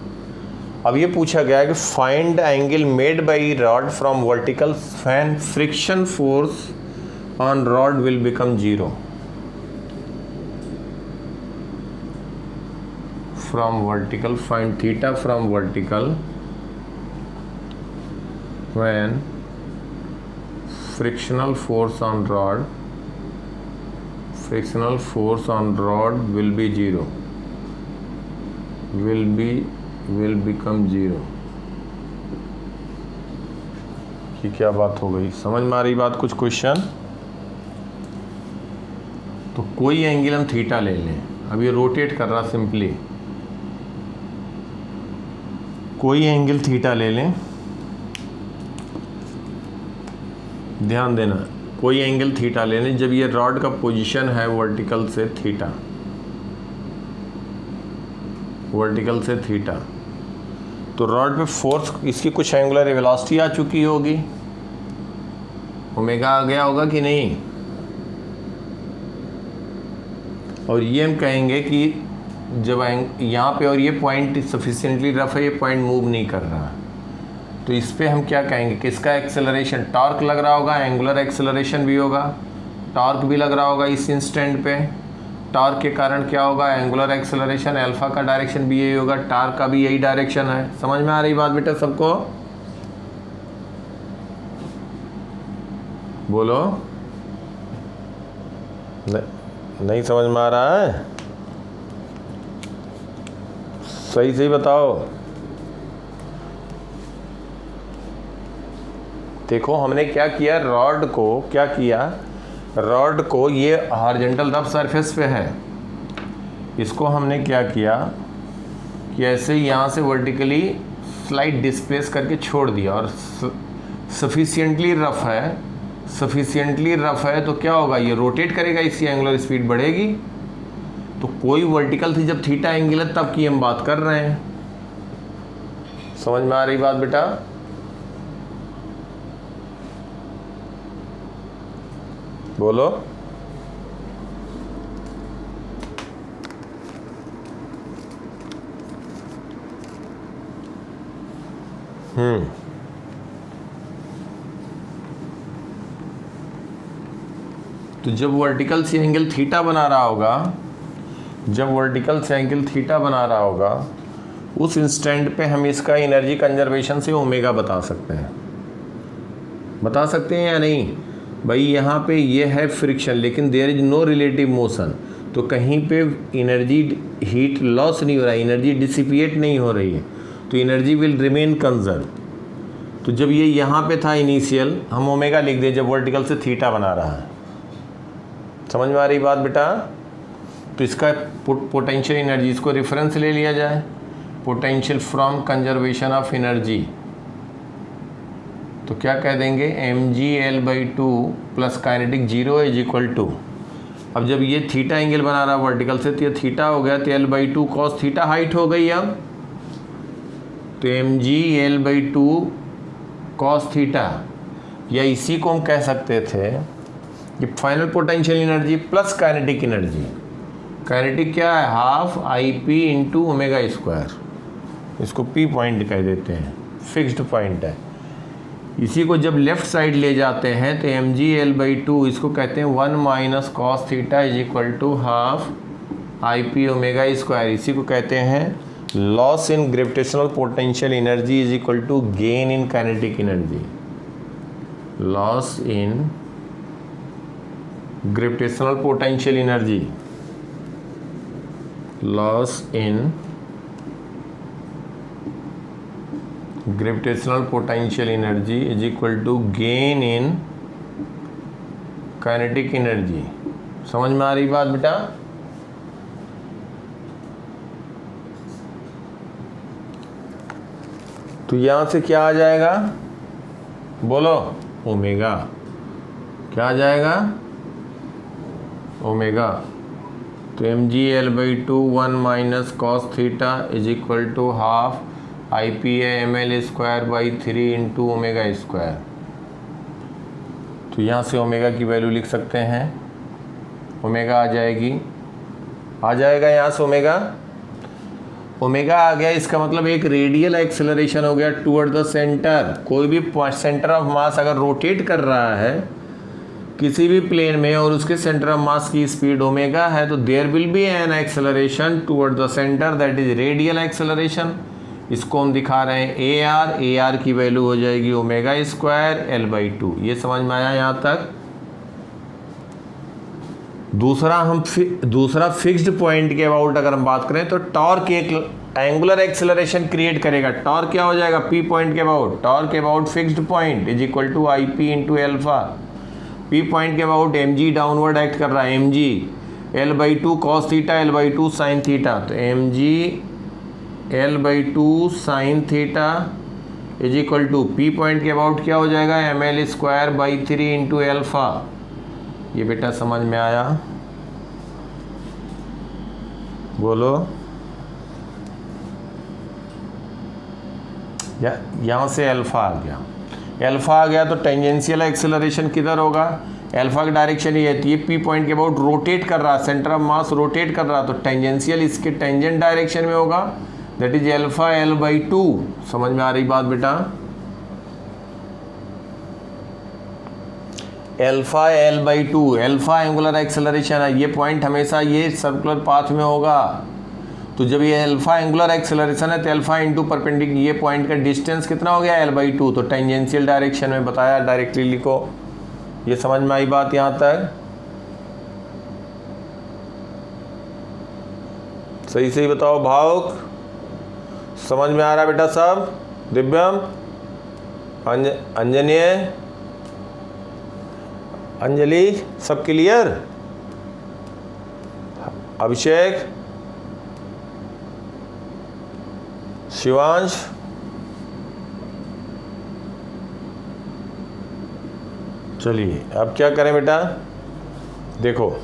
अब ये पूछा गया है कि find the angle made by rod from vertical fan friction force on rod will become zero. From vertical, find theta from vertical when frictional force on rod will be zero, will become zero। कि क्या बात हो गई, समझ में आ रही बात? कुछ क्वेश्चन? तो कोई एंगल हम थीटा ले लें, अब ये रोटेट कर रहा, सिंपली कोई एंगल थीटा ले लें, ध्यान देना, कोई एंगल थीटा ले लें। जब ये रॉड का पोजीशन है वर्टिकल से थीटा, वर्टिकल से थीटा, तो रॉड पे फोर्स, इसकी कुछ एंगुलर वेलोसिटी आ चुकी होगी, ओमेगा आ गया होगा कि नहीं? और ये हम कहेंगे कि जब यहाँ पे, और ये पॉइंट सफिशिएंटली रफ है, ये पॉइंट मूव नहीं कर रहा, तो इस पे हम क्या कहेंगे कि इसका एक्सेलरेशन, टॉर्क लग रहा होगा, एंगुलर एक्सेलरेशन भी होगा, टॉर्क भी लग रहा होगा इस इंस्टेंट पे। टॉर्क के कारण क्या होगा? एंगुलर एक्सेलरेशन, अल्फा का डायरेक्शन भी यही होगा, टॉर्क का भी यही डायरेक्शन है। समझ में आ रही बात बेटा सबको? बोलो, नहीं समझ में आ रहा है? सही सही बताओ। देखो हमने क्या किया, रॉड को ये हॉरिजॉन्टल रफ सरफेस पे है, इसको हमने क्या किया कि ऐसे यहाँ से वर्टिकली स्लाइड डिस्प्लेस करके छोड़ दिया, और सफिशिएंटली रफ है तो क्या होगा, ये रोटेट करेगा, इसकी एंगुलर स्पीड बढ़ेगी। तो कोई वर्टिकल थी जब थीटा एंगल है, तब की हम बात कर रहे हैं। समझ में आ रही बात बेटा? बोलो। तो जब वर्टिकल से एंगल थीटा बना रहा होगा, उस इंस्टेंट पे हम इसका एनर्जी कंजर्वेशन से ओमेगा बता सकते हैं या नहीं? भाई यहाँ पे ये है फ्रिक्शन, लेकिन there is no relative motion, तो कहीं पे एनर्जी हीट लॉस नहीं हो रहा है, एनर्जी डिसिपिएट नहीं हो रही है, तो एनर्जी विल रिमेन कंजर्व। तो जब ये यहाँ पे था इनिशियल, हम ओमेगा लिख दे जब वर्टिकल से थीटा बना रहा है। समझ में आ रही बात बेटा? तो इसका पोटेंशियल एनर्जी, इसको रेफरेंस ले लिया जाए, potential from conservation of energy, तो क्या कह देंगे, mgL/2 plus kinetic 0 is equal to, अब जब ये थीटा एंगल बना रहा वर्टिकल से, तो ये थीटा हो गया, तो L/2 कॉस थीटा हाइट हो गई। अब तो mgL/2 कॉस थीटा, या इसी को हम कह सकते थे कि final potential energy plus kinetic energy. Kinetic क्या है, half IP into omega square, इसको P पॉइंट कह देते हैं, फिक्स्ड पॉइंट है। इसी को जब लेफ्ट साइड ले जाते हैं तो mgL/2, इसको कहते हैं 1 minus cos theta is equal to half IP omega square. इसी को कहते हैं loss in gravitational potential energy is equal to gain in kinetic energy. Loss in gravitational potential energy, loss in gravitational potential energy is equal to gain in kinetic energy. समझ में आ रही बात बेटा? तो यहां से क्या आ जाएगा, बोलो, ओमेगा। क्या आ जाएगा, ओमेगा। तो mgL/2 1 minus cos theta is equal to half IP है mL² by 3 into omega square. तो यहाँ से ओमेगा की वैल्यू लिख सकते हैं, ओमेगा आ जाएगा यहाँ से ओमेगा आ गया। इसका मतलब एक रेडियल एक्सेलरेशन हो गया टुवर्ड द सेंटर। कोई भी सेंटर ऑफ मास अगर रोटेट कर रहा है किसी भी प्लेन में और उसके सेंटर ऑफ मास की स्पीड ओमेगा है, तो there will be an acceleration toward the centre, that is radial acceleration. इसको हम दिखा रहे हैं ए आर की वैल्यू हो जाएगी ओमेगा स्क्वायर L/2। ये समझ में आया यहाँ तक। दूसरा फिक्स्ड पॉइंट के अबाउट अगर हम बात करें तो टॉर्क एक एंगुलर एक्सेलरेशन क्रिएट करेगा। टॉर्क क्या हो जाएगा, पी पॉइंट के अबाउट, टॉर्क के about fixed point is equal to I P into alpha. P point के अबाउट mg डाउनवर्ड एक्ट कर रहा है, mg L/2 cos theta L/2 sine theta, तो mg L/2 sine theta is equal to P point के about क्या हो जाएगा, mL/3 into alpha. ये बेटा समझ में आया, बोलो। यहाँ से अल्फा आ गया तो टेंजेंशियल एक्सेलरेशन किधर होगा, अल्फा की डायरेक्शन ये है, पी पॉइंट के अबाउट रोटेट कर रहा, सेंटर ऑफ मास रोटेट कर रहा, तो टेंजेंशियल इसके टेंजेंट डायरेक्शन में होगा, दैट इज अल्फा L/2। समझ में आ रही बात बेटा, alpha L/2, alpha angular acceleration है। ये पॉइंट हमेशा ये सर्कुलर पाथ में होगा, तो जब ये अल्फा एंगुलर एक्सेलरेशन है तो अल्फा इंटू परपेंडिकुलर, ये पॉइंट का डिस्टेंस कितना हो गया L/2, तो टेंजेंशियल डायरेक्शन में बताया, डायरेक्टली लिखो। ये समझ में आई बात यहाँ तक, सही सही बताओ भावुक, समझ में आ रहा बेटा सब। दिव्यम, अंजलि, सब क्लियर। अभिषेक, शिवांश, चलिए अब क्या करें बेटा, देखो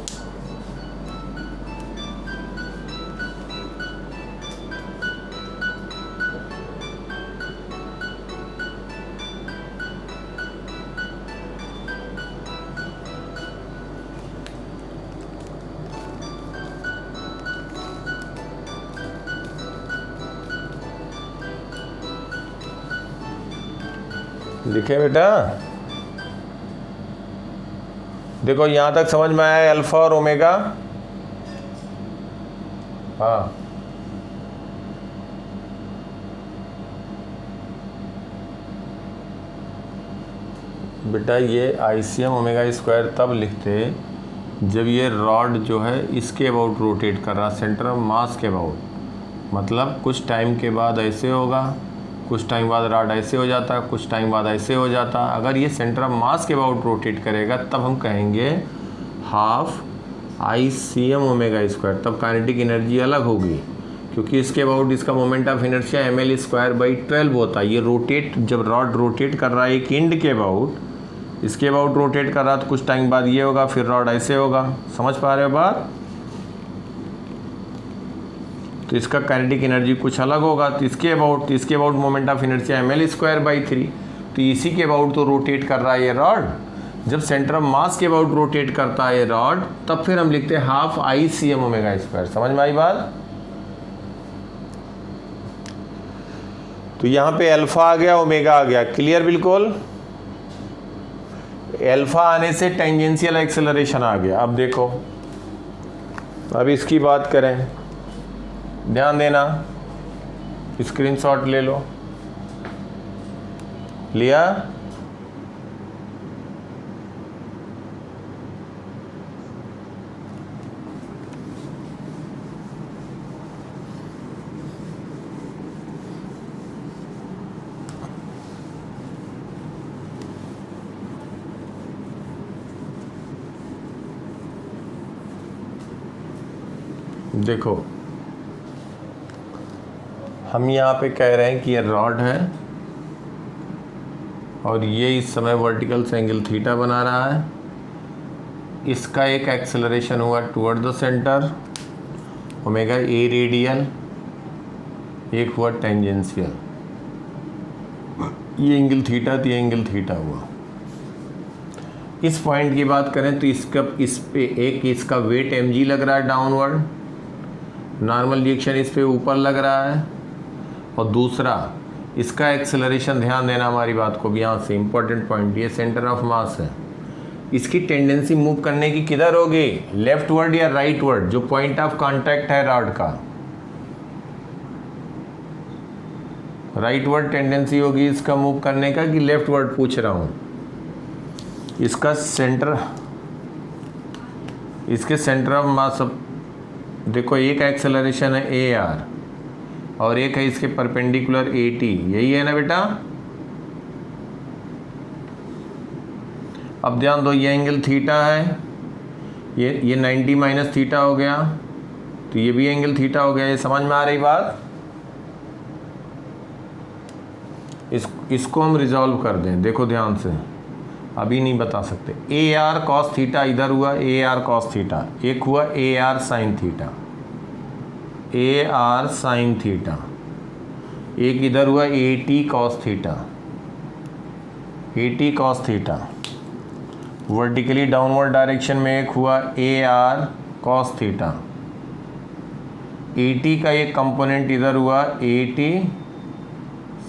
लिखे बेटा, देखो यहां तक समझ में आया अल्फा और ओमेगा। हाँ बेटा, ये ICM ओमेगा स्क्वायर तब लिखते जब ये रॉड जो है इसके अबाउट रोटेट कर रहा, सेंटर ऑफ मास के अबाउट, मतलब कुछ टाइम के बाद ऐसे होगा, कुछ टाइम बाद रॉड ऐसे हो जाता, कुछ टाइम बाद ऐसे हो जाता। अगर ये सेंटर ऑफ मास के अबाउट रोटेट करेगा तब हम कहेंगे हाफ ICM ओमेगा स्क्वायर, तब काइनेटिक एनर्जी अलग होगी, क्योंकि इसके अबाउट इसका मोमेंट ऑफ इनर्शिया mL/12 होता है। ये रोटेट, जब रॉड रोटेट कर रहा है एक एंड के अबाउट, इसके अबाउट रोटेट कर रहा तो कुछ टाइम बाद ये होगा, फिर रॉड ऐसे होगा। समझ पा रहे हो बात, तो इसका काइनेटिक एनर्जी कुछ अलग होगा। तो इसके about moment of inertia mL/3, तो इसी के अबाउट तो रोटेट कर रहा है ये रॉड। जब सेंटर ऑफ मास के अबाउट रोटेट करता है ये रॉड, तब फिर हम लिखते हैं हाफ ICM ओमेगा स्क्वायर। समझ में आई बात। तो यहाँ पे अल्फा आ गया, ओमेगा आ गया, क्लियर बिल्कुल। अल्फा आने से टेंजेंशियल एक्सेलरेशन आ गया। अब देखो, अब इसकी बात करें, ध्यान देना, स्क्रीनशॉट ले लो, लिया। देखो, हम यहाँ पे कह रहे हैं कि ये रॉड है और ये इस समय वर्टिकल से एंगल थीटा बना रहा है। इसका एक एक्सेलरेशन हुआ toward the centre, omega A radial, एक हुआ टेंजेंशियल। ये एंगल थीटा थी, एंगल थीटा हुआ। इस पॉइंट की बात करें तो इस पे एक इसका वेट mg लग रहा है डाउनवर्ड, नॉर्मल रिएक्शन इस पे ऊपर लग रहा है, और दूसरा इसका एक्सेलरेशन, ध्यान देना हमारी बात को भी, यहाँ से इंपॉर्टेंट पॉइंट, ये सेंटर ऑफ मास है, इसकी टेंडेंसी मूव करने की किधर होगी, लेफ्टवर्ड या राइटवर्ड, जो पॉइंट ऑफ कांटेक्ट है रॉड का, राइटवर्ड टेंडेंसी होगी इसका मूव करने का कि लेफ्टवर्ड, पूछ रहा हूँ। इसका सेंटर, इसके सेंटर ऑफ मास, देखो एक एक्सेलरेशन है ए आर और एक है इसके परपेंडिकुलर ए टी, यही है ना बेटा। अब ध्यान दो, ये एंगल थीटा है, ये 90 माइनस थीटा हो गया, तो ये भी एंगल थीटा हो गया। ये समझ में आ रही बात? इसको हम रिजॉल्व कर दें, देखो ध्यान से, अभी नहीं बता सकते। ए आर कॉस थीटा इधर हुआ, ए आर कॉस थीटा, एक हुआ A R sine theta, A R sine theta, एक इधर हुआ A T cos theta, A T cos theta. Vertically downward direction में एक हुआ A R cos theta, A T का एक कंपोनेंट इधर हुआ ए टी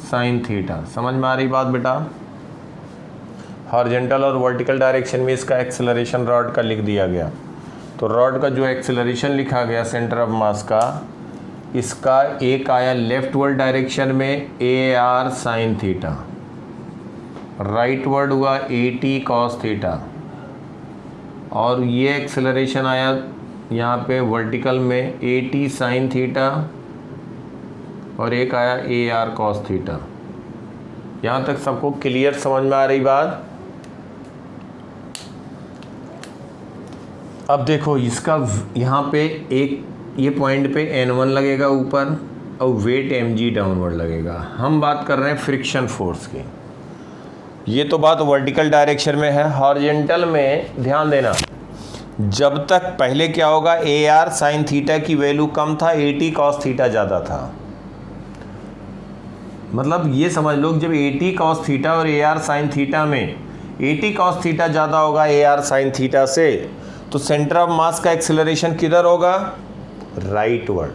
साइन थीटा। समझ में आ रही बात बेटा? हॉरिजॉन्टल और वर्टिकल डायरेक्शन में इसका एक्सेलरेशन रॉड का लिख दिया गया। तो रॉड का जो एक्सेलरेशन लिखा गया सेंटर ऑफ मास का, इसका एक आया लेफ्टवर्ड डायरेक्शन में A are sine theta, rightward हुआ ए टी कॉस थीटा, और ये एक्सेलरेशन आया यहाँ पे वर्टिकल में ए टी साइन थीटा, और एक आया ए आर कॉस थीटा। यहाँ तक सबको क्लियर समझ में आ रही बात? अब देखो इसका यहाँ पे एक ये पॉइंट पे N1 लगेगा ऊपर और वेट mg डाउनवर्ड लगेगा। हम बात कर रहे हैं फ्रिक्शन फोर्स की। ये तो बात वर्टिकल डायरेक्शन में है। हॉरिजॉन्टल में ध्यान देना, जब तक पहले क्या होगा, ए आर साइन थीटा की वैल्यू कम था, ए टी कॉस थीटा ज़्यादा था। मतलब ये समझ लो, जब ए टी कॉस थीटा और ए आर साइन थीटा में ए टी कॉस थीटा ज़्यादा होगा ए आर साइन थीटा से, तो सेंटर ऑफ मास का एक्सेलरेशन किधर होगा, राइटवर्ड।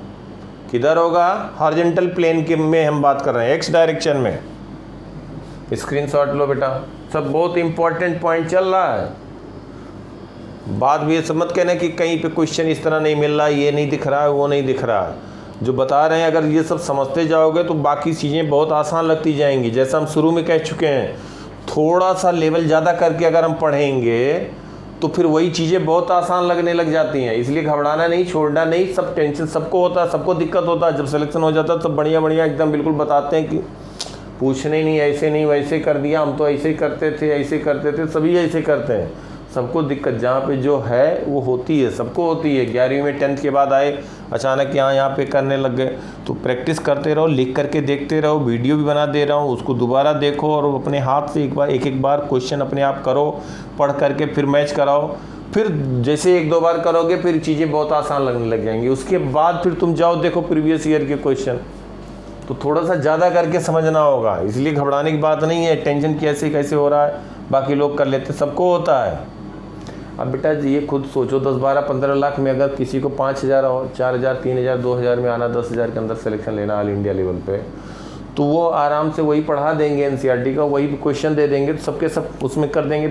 किधर होगा, हॉरिजॉन्टल प्लेन के में हम बात कर रहे हैं, एक्स डायरेक्शन में। स्क्रीनशॉट लो बेटा, सब बहुत इंपॉर्टेंट पॉइंट चल रहा है। बात भी ये सब मत कहना कि कहीं पे क्वेश्चन इस तरह नहीं मिल रहा, ये नहीं दिख रहा है, वो नहीं दिख रहा है। जो बता रहे हैं अगर ये सब समझते जाओगे तो बाकी चीज़ें बहुत आसान लगती जाएंगी। जैसा हम शुरू में कह चुके हैं, थोड़ा सा लेवल ज़्यादा करके अगर हम पढ़ेंगे तो फिर वही चीज़ें बहुत आसान लगने लग जाती हैं। इसलिए घबराना नहीं, छोड़ना नहीं। सब टेंशन सबको होता है, सबको दिक्कत होता है। जब सिलेक्शन हो जाता है तो बढ़िया बढ़िया एकदम बिल्कुल बताते हैं कि पूछने नहीं, ऐसे नहीं वैसे कर दिया, हम तो ऐसे ही करते थे, ऐसे करते थे, सभी ऐसे करते हैं। सबको दिक्कत जहाँ पे जो है वो होती है, सबको होती है। 11वीं में 10th के बाद आए अचानक यहाँ पे करने लग गए। तो प्रैक्टिस करते रहो, लिख करके देखते रहो, वीडियो भी बना दे रहा हूँ, उसको दोबारा देखो और अपने हाथ से एक एक बार क्वेश्चन अपने आप करो, पढ़ करके फिर मैच कराओ। फिर जैसे 1-2 बार करोगे फिर चीज़ें बहुत आसान लगने लग जाएंगी। उसके बाद फिर तुम जाओ देखो प्रीवियस ईयर के क्वेश्चन, तो थोड़ा सा ज़्यादा करके समझना होगा। इसलिए घबराने की बात नहीं है। टेंशन कैसे कैसे हो रहा है, बाकी लोग कर लेते, सबको होता है। अब बेटा ये खुद सोचो, 10, 12, 15 लाख में अगर किसी को 5,000 और 4,000, 3,000, 2,000 में आना, 10,000 के अंदर सिलेक्शन लेना ऑल इंडिया लेवल पे, तो वो आराम से वही पढ़ा देंगे, एनसीईआरटी का वही क्वेश्चन दे देंगे, तो सबके सब उसमें कर देंगे।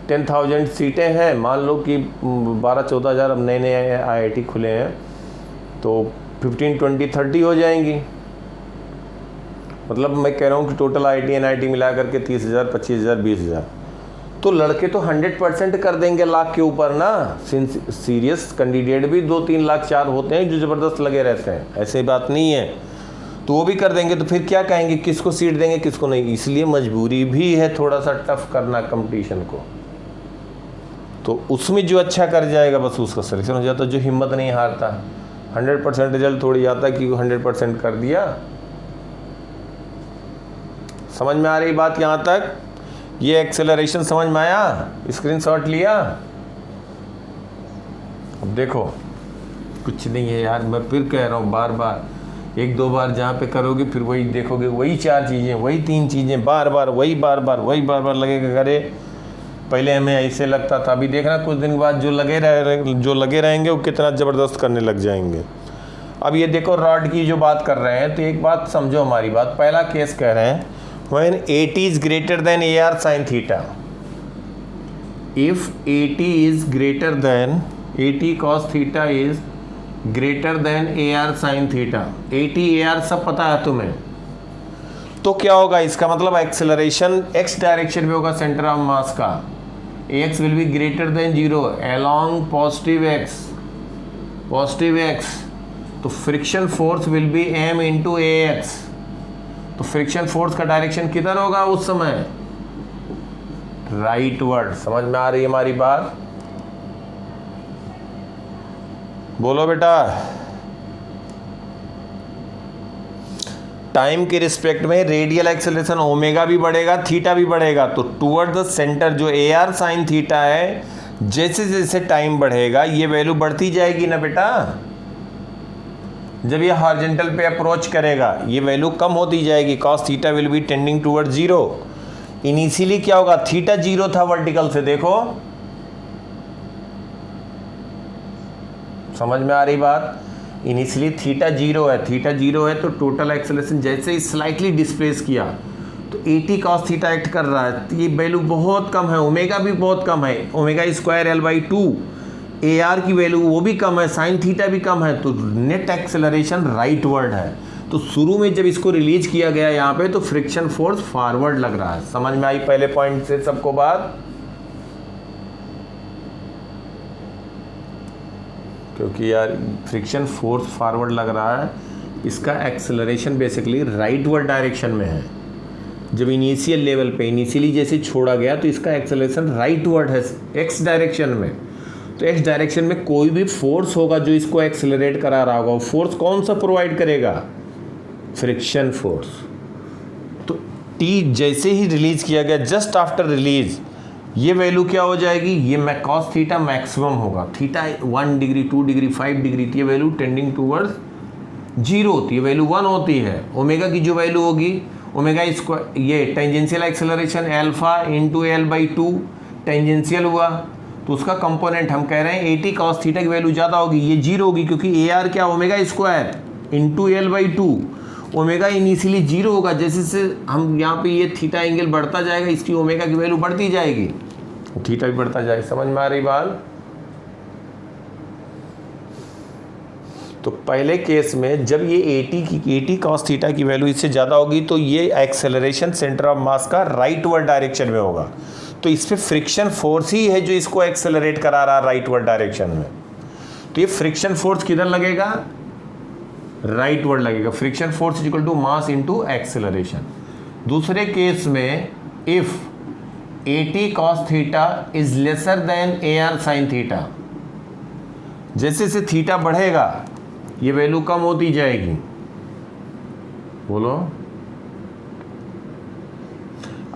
10,000 सीटें हैं, मान लो कि 12-14,000 अब नए नए IIT खुले हैं, तो 15, 20, 30 हो जाएंगी। मतलब मैं कह रहा हूँ कि टोटल IIT NIT मिला करके 30,000, 25,000, 20,000, तो लड़के तो 100% कर देंगे लाख के ऊपर ना। सीरियस कैंडिडेट भी 2-3 लाख 4 होते हैं जो ज़बरदस्त लगे रहते हैं, ऐसी बात नहीं है, तो वो भी कर देंगे। तो फिर क्या कहेंगे, किसको सीट देंगे किसको नहीं। इसलिए मजबूरी भी है थोड़ा सा टफ करना कंपटीशन को। तो उसमें जो अच्छा कर जाएगा बस उसका सिलेक्शन हो जाता है। जो हिम्मत नहीं हारता, 100% रिजल्ट थोड़ी आता कि 100% कर दिया। समझ में आ रही बात यहाँ तक? ये एक्सेलरेशन समझ में आया? स्क्रीनशॉट लिया? अब देखो कुछ नहीं है यार, मैं फिर कह रहा हूँ बार बार, 1-2 बार जहाँ पे करोगे फिर वही देखोगे, वही 4 चीज़ें, वही 3 चीज़ें, बार बार वही बार बार लगेगा। अरे पहले हमें ऐसे लगता था, अभी देखना कुछ दिन के बाद जो लगे रहेंगे वो कितना ज़बरदस्त करने लग जाएंगे। अब ये देखो रॉड की जो बात कर रहे हैं, तो एक बात समझो हमारी बात। पहला केस कह रहे हैं when AT is greater than AR sin theta, if AT is greater than AT cos theta is greater than AR sin theta. AT AR सब पता है तुम्हें, तो क्या होगा इसका मतलब एक्सेलरेशन x डायरेक्शन में होगा सेंटर ऑफ मास का। x will be greater than 0 along positive x, तो friction force will be m into AX। तो फ्रिक्शन फोर्स का डायरेक्शन किधर होगा उस समय, राइटवर्ड। समझ में आ रही है हमारी बात? बोलो बेटा। टाइम के रिस्पेक्ट में रेडियल एक्सेलरेशन ओमेगा भी बढ़ेगा, थीटा भी बढ़ेगा। तो टुवर्ड द सेंटर जो AR sin थीटा है, जैसे जैसे टाइम बढ़ेगा ये वैल्यू बढ़ती जाएगी ना बेटा। जब ये हॉरिजॉन्टल पे अप्रोच करेगा ये वैल्यू कम होती जाएगी। cos theta will be tending toward 0। Initially क्या होगा, थीटा 0 था वर्टिकल से, देखो समझ में आ रही बात। इनिशियली थीटा 0 है, थीटा 0 है तो टोटल एक्सेलरेशन जैसे ही स्लाइटली डिस्प्लेस किया तो AT cos थीटा एक्ट कर रहा है, तो ये वैल्यू बहुत कम है, ओमेगा भी बहुत कम है, ओमेगा स्क्वायर L/2। AR की वैल्यू वो भी कम है, साइन थीटा भी कम है, तो नेट एक्सेलरेशन राइटवर्ड है। तो शुरू में जब इसको रिलीज किया गया यहाँ पे तो फ्रिक्शन फोर्स फॉरवर्ड लग रहा है। समझ में आई पहले पॉइंट से सबको बात? क्योंकि यार फ्रिक्शन फोर्स फॉरवर्ड लग रहा है, इसका एक्सेलरेशन बेसिकली राइटवर्ड डायरेक्शन में है। जब इनिशियल लेवल पे इनिशियली जैसे छोड़ा गया तो इसका एक्सेलरेशन राइटवर्ड है एक्स डायरेक्शन में। तो एक्स डायरेक्शन में कोई भी फोर्स होगा जो इसको एक्सेलरेट करा रहा होगा, वो फोर्स कौन सा प्रोवाइड करेगा, फ्रिक्शन फोर्स। तो टी जैसे ही रिलीज किया गया, जस्ट आफ्टर रिलीज ये वैल्यू क्या हो जाएगी, ये cos थीटा मैक्सिमम होगा। थीटा 1 डिग्री 2 डिग्री 5 डिग्री, तो ये वैल्यू टेंडिंग टूवर्ड्स 0 होती है, वैल्यू 1 होती है। ओमेगा की जो वैल्यू होगी, ओमेगा इसको ये tangential acceleration alpha into L/2 tangential हुआ, तो उसका कंपोनेंट हम कह रहे हैं AT cos थीटा की वैल्यू ज़्यादा होगी, ये 0 होगी क्योंकि AR क्या omega square into L/2। Omega initially 0 होगा, जैसे से हम यहाँ पे ये थीटा एंगल बढ़ता जाएगा इसकी ओमेगा की वैल्यू बढ़ती जाएगी, थीटा भी बढ़ता जाएगा। समझ में आ रही बात? तो पहले केस में जब ये AT cos थीटा की वैल्यू इससे ज़्यादा होगी तो ये एक्सेलरेशन सेंटर ऑफ मास का राइटवर्ड डायरेक्शन में होगा। तो इस पे फ्रिक्शन फोर्स ही है जो इसको एक्सेलरेट करा रहा है राइटवर्ड डायरेक्शन में। तो ये फ्रिक्शन फोर्स किधर लगेगा, राइटवर्ड लगेगा। Friction force is equal to mass into acceleration. दूसरे केस में if AT cos theta is lesser than AR sin theta, जैसे से थीटा बढ़ेगा ये वैल्यू कम होती जाएगी। बोलो,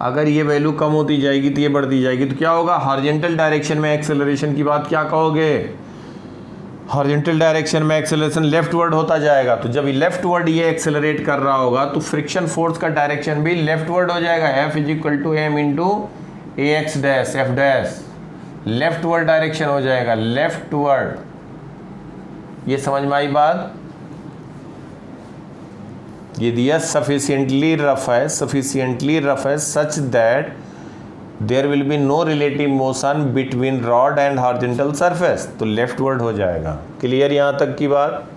अगर ये वैल्यू कम होती जाएगी तो ये बढ़ती जाएगी, तो क्या होगा, हॉरिजॉन्टल डायरेक्शन में एक्सेलरेशन की बात क्या कहोगे, हॉरिजॉन्टल डायरेक्शन में एक्सेलरेशन लेफ्टवर्ड होता जाएगा। तो जब लेफ्टवर्ड ये एक्सेलरेट कर रहा होगा तो फ्रिक्शन फोर्स का डायरेक्शन भी लेफ्टवर्ड हो जाएगा। F is equal to M into AX dash F dash, leftward direction हो जाएगा, लेफ्टवर्ड। ये समझ में आई बात? ये दिया सफिशिएंटली रफ है such that there will be no relative motion between rod and horizontal surface, तो लेफ्टवर्ड हो जाएगा। क्लियर यहाँ तक की बात?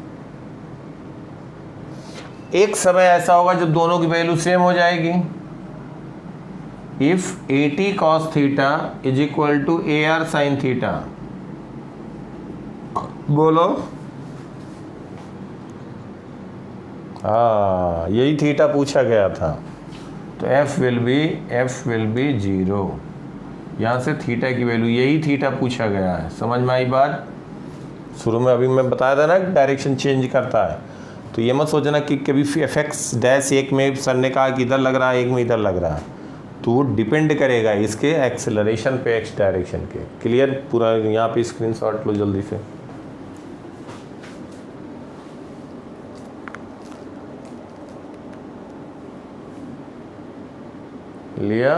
एक समय ऐसा होगा जब दोनों की वैल्यू सेम हो जाएगी। If AT cos theta is equal to AR sin theta, बोलो। हाँ, यही थीटा पूछा गया था। तो F विल बी 0। यहाँ से थीटा की वैल्यू, यही थीटा पूछा गया है। समझ में आई बात? शुरू में अभी मैं बताया था ना डायरेक्शन चेंज करता है, तो ये मत सोचना कि कभी FX डैश एक में सर ने कहा कि इधर लग रहा है, एक में इधर लग रहा है, तो वो डिपेंड करेगा इसके एक्सेलरेशन पे एक्स डायरेक्शन के। क्लियर? पूरा यहाँ पे स्क्रीनशॉट लो जल्दी से। लिया?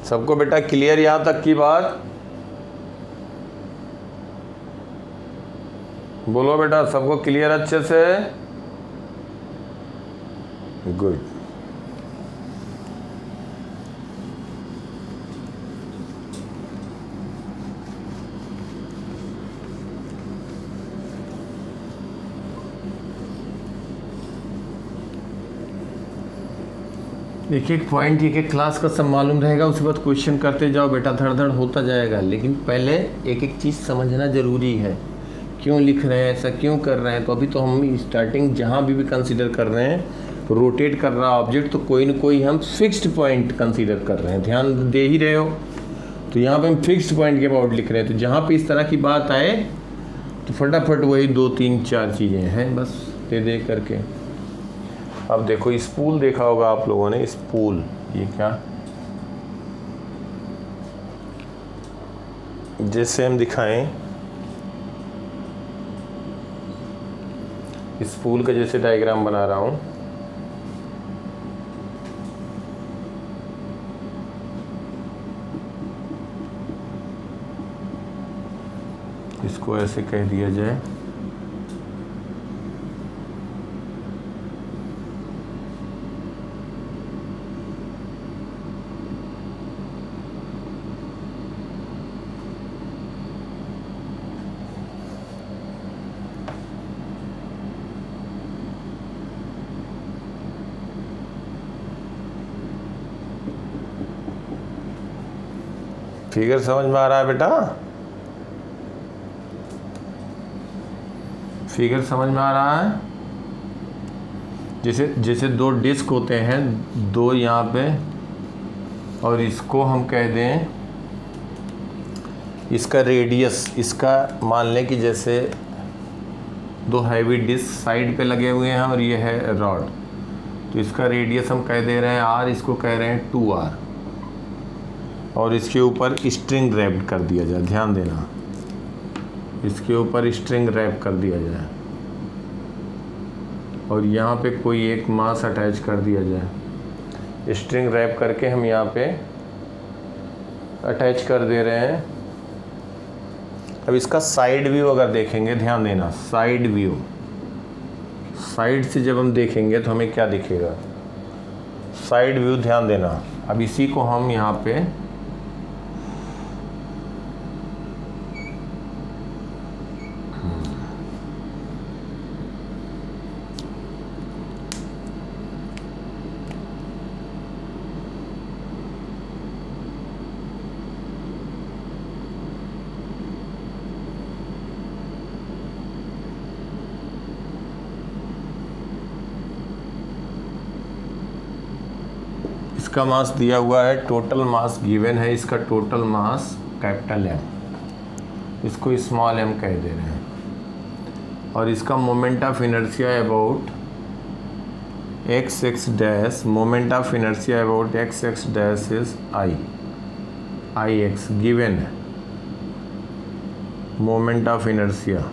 सबको बेटा क्लियर यहाँ तक की बात? बोलो बेटा, सबको क्लियर अच्छे से? गुड। एक एक पॉइंट एक एक क्लास का सब मालूम रहेगा, उसके बाद क्वेश्चन करते जाओ बेटा, धड़ धड़ होता जाएगा। लेकिन पहले एक एक चीज़ समझना ज़रूरी है, क्यों लिख रहे हैं, ऐसा क्यों कर रहे हैं। तो अभी तो हम स्टार्टिंग जहाँ भी कंसीडर कर रहे हैं, रोटेट कर रहा ऑब्जेक्ट, तो कोई न कोई हम फिक्स्ड पॉइंट कंसीडर कर रहे हैं, ध्यान दे ही रहे हो। तो यहाँ पे हम फिक्स्ड पॉइंट के अबाउट लिख रहे हैं। तो जहाँ पे इस तरह की बात आए तो फटाफट वही 2 3 4 चीज़ें हैं बस दे करके। अब देखो स्पूल देखा होगा आप लोगों ने, स्पूल ये क्या, जैसे हम दिखाएं स्पूल का जैसे डायग्राम बना रहा हूं, इसको ऐसे कह दिया जाए। फिगर समझ में आ रहा है बेटा? फिगर समझ में आ रहा है? जैसे 2 डिस्क होते हैं, 2 यहाँ पे, और इसको हम कह दें, इसका रेडियस, इसका मान लें कि जैसे 2 हैवी डिस्क साइड पे लगे हुए हैं और ये है रॉड, तो इसका रेडियस हम कह दे रहे हैं r, इसको कह रहे हैं 2r, और इसके ऊपर स्ट्रिंग रैप्ड कर दिया जाए। ध्यान देना, इसके ऊपर स्ट्रिंग रैप कर दिया जाए और यहाँ पे कोई एक मास अटैच कर दिया जाए। स्ट्रिंग रैप करके हम यहाँ पे अटैच कर दे रहे हैं। अब इसका साइड व्यू अगर देखेंगे, ध्यान देना, साइड व्यू, साइड से जब हम देखेंगे तो हमें क्या दिखेगा, साइड व्यू, ध्यान देना। अब इसी को हम यहाँ पे इसका मास दिया हुआ है, टोटल मास गिवन है, इसका टोटल मास कैपिटल M, इसको स्मॉल m कह दे रहे हैं। और इसका moment of inertia about x dash, moment of inertia about x dash is ix given है, मोमेंट ऑफ इनर्शिया।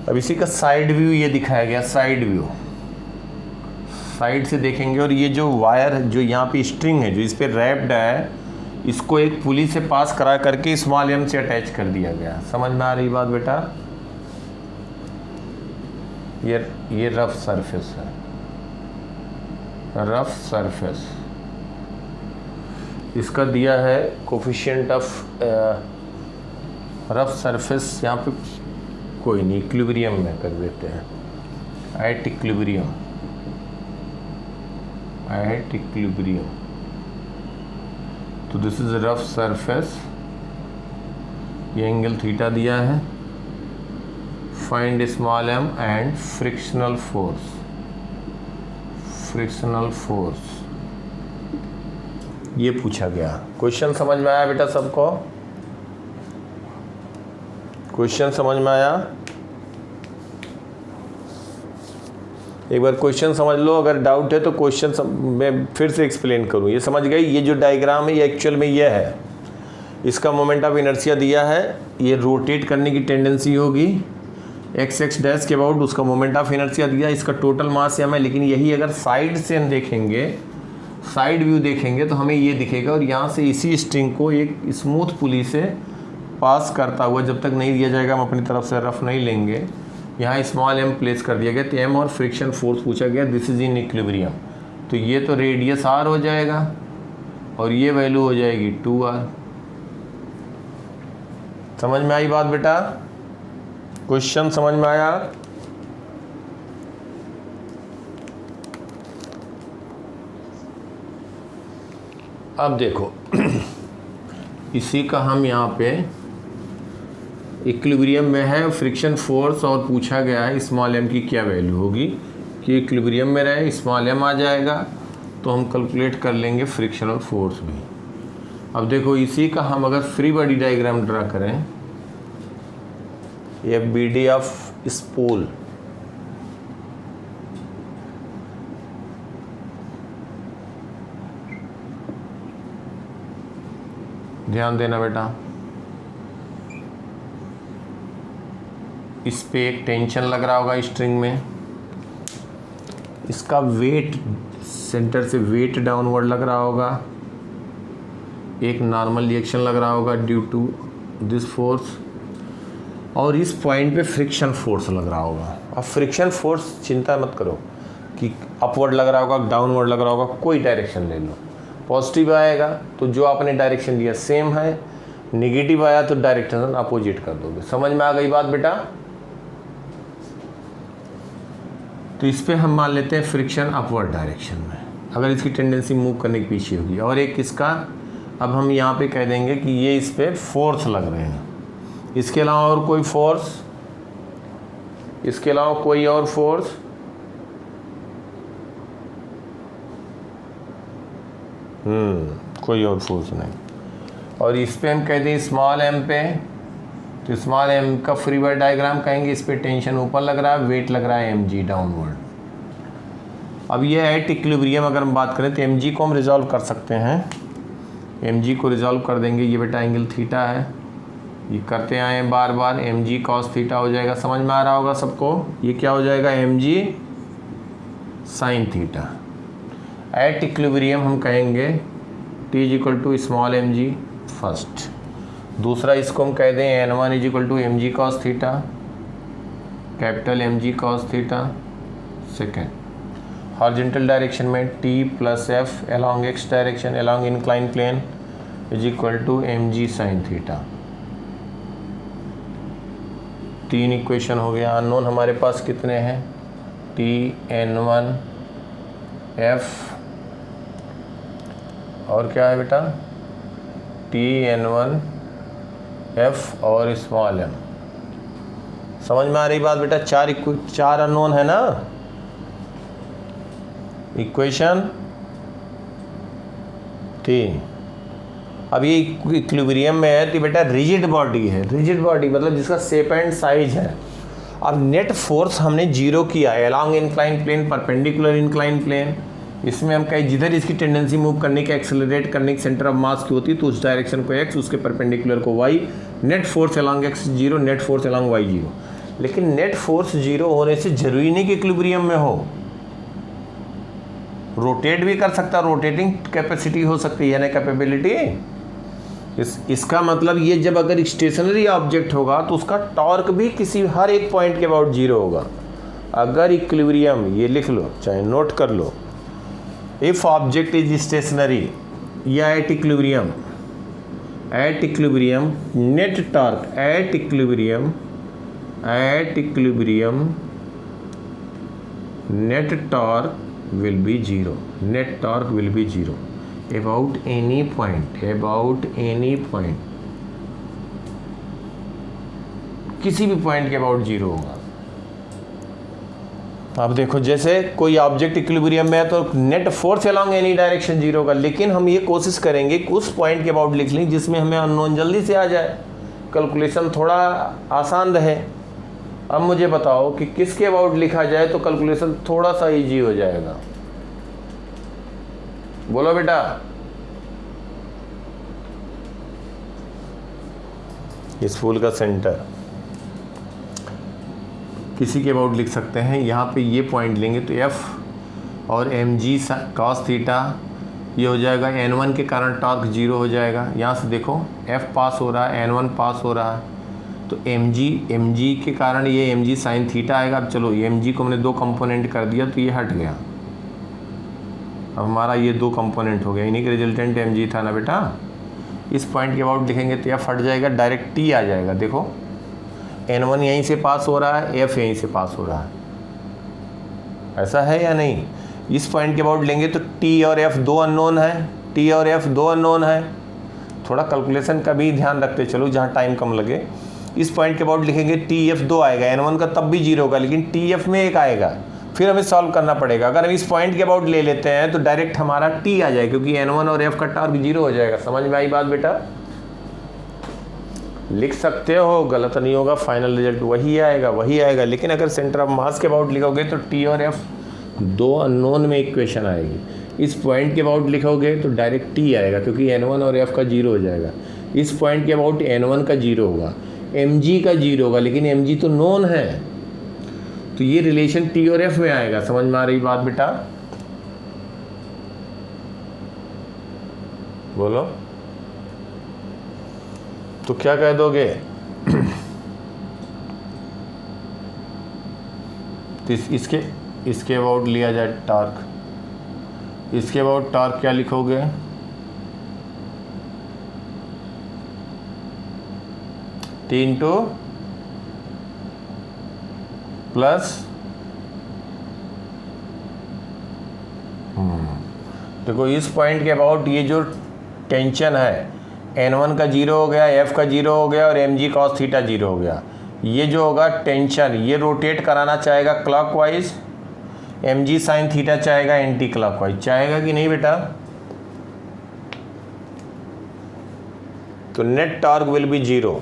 अब इसी का साइड व्यू ये दिखाया गया, साइड व्यू, साइड से देखेंगे और ये जो वायर जो यहाँ पे स्ट्रिंग है जो इस पे रैप्ड है, इसको एक पुली से पास करा करके स्मॉल m से अटैच कर दिया गया। समझ में आ रही बात बेटा? ये रफ सरफेस है, रफ सरफेस। इसका दिया है कोफिशिएंट ऑफ रफ सरफेस, यहाँ पे कोई नहीं, इक्विलिब्रियम में कर देते हैं, एट इक्विलिब्रियम, एट इक्विलिब्रियम। तो दिस इज रफ सरफेस, ये एंगल थीटा दिया है। Find small m and frictional force, frictional force ये पूछा गया। क्वेश्चन समझ में आया बेटा सबको? क्वेश्चन समझ में आया? एक बार क्वेश्चन समझ लो, अगर डाउट है तो क्वेश्चन मैं फिर से एक्सप्लेन करूँ। ये समझ गई? ये जो डायग्राम है ये एक्चुअल में ये है, इसका मोमेंट ऑफ इनर्शिया दिया है, ये रोटेट करने की टेंडेंसी होगी, एक्स डैश के अबाउट उसका मोमेंट ऑफ इनर्शिया दिया, इसका टोटल मास m है। लेकिन यही अगर साइड से हम देखेंगे, साइड व्यू देखेंगे तो हमें ये दिखेगा, और यहाँ से इसी स्ट्रिंग को एक स्मूथ पुली से पास करता हुआ, जब तक नहीं दिया जाएगा हम अपनी तरफ से रफ नहीं लेंगे, यहाँ स्मॉल m प्लेस कर दिया गया। तो m और फ्रिक्शन फोर्स पूछा गया, दिस इज इन इक्विलिब्रियम। तो ये तो रेडियस r हो जाएगा और ये वैल्यू हो जाएगी 2r। समझ में आई बात बेटा? क्वेश्चन समझ में आया? अब देखो इसी का हम यहाँ पे इक्विलिब्रियम में है फ्रिक्शन फोर्स, और पूछा गया है स्मॉल m की क्या वैल्यू होगी, कि इक्विलिब्रियम में रहे स्मॉल m आ जाएगा तो हम कैलकुलेट कर लेंगे फ्रिक्शनल फोर्स भी। अब देखो इसी का हम अगर फ्री बॉडी डायग्राम ड्रा करें, ये BD ऑफ स्पूल, ध्यान देना बेटा, इस पे एक टेंशन लग रहा होगा स्ट्रिंग में, इसका वेट सेंटर से वेट डाउनवर्ड लग रहा होगा, एक नॉर्मल रिएक्शन लग रहा होगा ड्यू टू दिस फोर्स, और इस पॉइंट पे फ्रिक्शन फोर्स लग रहा होगा। अब फ्रिक्शन फोर्स चिंता मत करो कि अपवर्ड लग रहा होगा डाउनवर्ड लग रहा होगा, कोई डायरेक्शन ले लो। पॉजिटिव आएगा तो जो आपने डायरेक्शन दिया सेम है, नेगेटिव आया तो डायरेक्शन अपोजिट कर दोगे। समझ में आ गई बात बेटा? तो इस पे हम मान लेते हैं फ्रिक्शन अपवर्ड डायरेक्शन में, अगर इसकी टेंडेंसी मूव करने के पीछे होगी। और एक इसका अब हम यहाँ पे कह देंगे कि ये इस पे फोर्स लग रहे हैं, इसके अलावा और कोई फोर्स, इसके अलावा कोई और फोर्स, कोई और फोर्स नहीं। और इस पे हम कहते हैं स्मॉल m पे, तो स्मॉल m का फ्री बॉडी डायग्राम कहेंगे, इस पे टेंशन ऊपर लग रहा है, वेट लग रहा है mg डाउनवर्ड। अब ये एट इक्विलिब्रियम अगर हम बात करें तो mg को हम रिजॉल्व कर सकते हैं, mg को रिजॉल्व कर देंगे, ये बेटा एंगल थीटा है, ये करते आए बार बार, mg cos थीटा हो जाएगा। समझ में आ रहा होगा सबको? ये क्या हो जाएगा? mg sin theta. At equilibrium हम कहेंगे t is equal to small mg first, दूसरा इसको हम कह दें n1 is equal to mg cos theta, capital mg cos theta second. Horizontal direction में t plus f along x direction along incline plane is equal to mg sin theta. तीन equation हो गया। Unknown हमारे पास कितने हैं? t n1 f और क्या है बेटा? t n1 f और स्मॉल m। समझ में आ रही बात बेटा? चार अननोन है ना इक्वेशन तीन। अब ये इक्विलिब्रियम में है तो बेटा रिजिड बॉडी है, रिजिड बॉडी मतलब जिसका शेप एंड साइज है। अब नेट फोर्स हमने जीरो किया है along incline plane, perpendicular incline plane. इसमें हम कहें जिधर इसकी टेंडेंसी मूव करने की, एक्सेलरेट करने की सेंटर ऑफ मास की होती है तो उस डायरेक्शन को x, उसके परपेंडिकुलर को y। Net force along x zero, net force along y zero. लेकिन नेट फोर्स जीरो होने से जरूरी नहीं कि इक्विलिब्रियम में हो, रोटेट भी कर सकता, रोटेटिंग कैपेसिटी हो सकती है ना, कैपेबिलिटी। इसका मतलब ये जब अगर स्टेशनरी ऑब्जेक्ट होगा तो उसका टॉर्क भी किसी हर एक पॉइंट के अबाउट जीरो होगा। अगर इक्विलिब्रियम, ये लिख लो चाहे नोट कर लो, इफ ऑब्जेक्ट इज स्टेशनरी या at equilibrium net torque at equilibrium net torque will be zero, net torque will be zero about any point, किसी भी पॉइंट के अबाउट जीरो होगा। अब देखो जैसे कोई ऑब्जेक्ट इक्विलिब्रियम में है तो net force along any direction zero होगा, लेकिन हम ये कोशिश करेंगे कि उस पॉइंट के अबाउट लिख लें जिसमें हमें अननोन जल्दी से आ जाए, कैलकुलेशन थोड़ा आसान रहे। अब मुझे बताओ कि किसके अबाउट लिखा जाए तो कैलकुलेशन थोड़ा सा इजी हो जाएगा, बोलो बेटा। इस फूल का सेंटर किसी के अबाउट लिख सकते हैं। यहाँ पे ये पॉइंट लेंगे तो एफ और एम जी कॉस थीटा ये हो जाएगा, N1 के कारण टॉर्क 0 हो जाएगा। यहाँ से देखो F पास हो रहा है, N1 पास हो रहा है, तो एम जी के कारण ये एम जी साइन थीटा आएगा। अब चलो एम जी को हमने 2 कंपोनेंट कर दिया तो ये हट गया, अब हमारा ये 2 कंपोनेंट हो गया, इन्हीं के रिजल्टेंट एम जी था ना बेटा। इस पॉइंट के अबाउट लिखेंगे तो F हट जाएगा, डायरेक्ट T आ जाएगा। देखो N1 यहीं से पास हो रहा है, F यहीं से पास हो रहा है, ऐसा है या नहीं। इस पॉइंट के अबाउट लेंगे तो T और F 2 अननोन है, T और F 2 अननोन है। थोड़ा कैलकुलेशन का भी ध्यान रखते चलो जहाँ टाइम कम लगे। इस पॉइंट के अबाउट लिखेंगे TF 2 आएगा, N1 का तब भी 0 होगा, लेकिन TF में 1 आएगा, फिर हमें सॉल्व करना पड़ेगा। अगर हम इस पॉइंट के अबाउट ले लेते हैं तो डायरेक्ट हमारा T आ जाएगा, क्योंकि N1 और F का टॉर्क 0 हो जाएगा। समझ में आई बात बेटा? लिख सकते हो, गलत नहीं होगा, फाइनल रिजल्ट वही आएगा। लेकिन अगर सेंटर ऑफ मास के अबाउट लिखोगे तो T और F 2 अननोन में इक्वेशन आएगी। इस पॉइंट के अबाउट लिखोगे तो डायरेक्ट T आएगा, क्योंकि N1 और F का 0 हो जाएगा। इस पॉइंट के अबाउट N1 का 0 होगा, Mg का 0 होगा, लेकिन Mg तो नोन है, तो ये रिलेशन T और F में आएगा। समझ में आ रही बात बेटा? बोलो तो क्या कह दोगे? तो इसके अबाउट लिया जाए टॉर्क, इसके अबाउट टॉर्क क्या लिखोगे? T इंटू प्लस देखो इस पॉइंट के अबाउट ये जो टेंशन है, N1 का 0 हो गया, F का 0 हो गया और Mg cos थीटा 0 हो गया। ये जो होगा टेंशन, ये रोटेट कराना चाहेगा क्लॉकवाइज, Mg साइन थीटा चाहेगा एंटी क्लॉकवाइज। चाहेगा कि नहीं बेटा? तो नेट टॉर्क विल बी 0,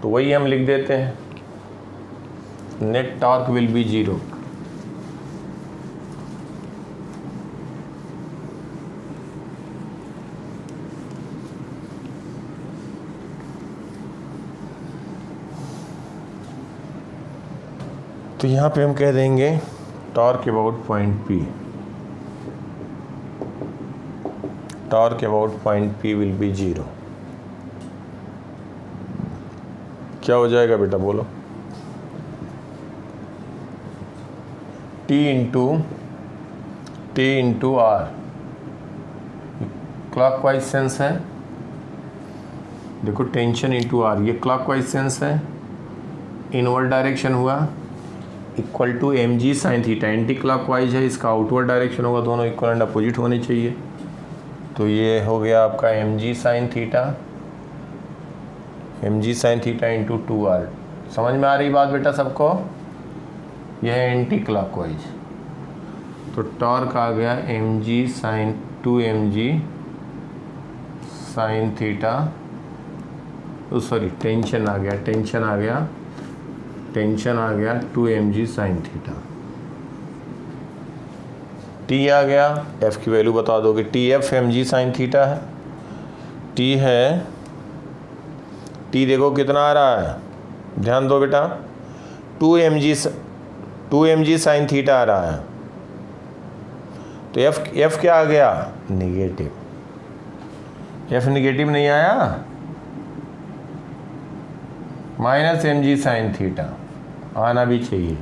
तो वही हम लिख देते हैं, नेट टॉर्क विल बी 0। तो यहाँ पे हम कह देंगे torque about point P, torque about point P will be 0। क्या हो जाएगा बेटा बोलो? T into R, clockwise sense है। देखो टेंशन इंटू R, ये क्लॉकवाइज सेंस है, इनवर्ड डायरेक्शन हुआ, equal to Mg sine theta. Anti clockwise है, इसका आउटवर्ड डायरेक्शन होगा, दोनों इक्वल एंड अपोजिट होने चाहिए। तो ये हो गया आपका Mg sine theta into 2R। समझ में आ रही बात बेटा सबको? यह है एंटी क्लॉकवाइज। तो टॉर्क आ गया Mg sine 2Mg sine theta, sorry tension आ गया 2Mg साइन थीटा। T आ गया, F की वैल्यू बता दोगे, TF Mg साइन थीटा है, T है, T देखो कितना आ रहा है, ध्यान दो बेटा, 2Mg साइन थीटा आ रहा है। तो F क्या आ गया? निगेटिव। F निगेटिव नहीं आया, माइनस Mg साइन थीटा आना भी चाहिए।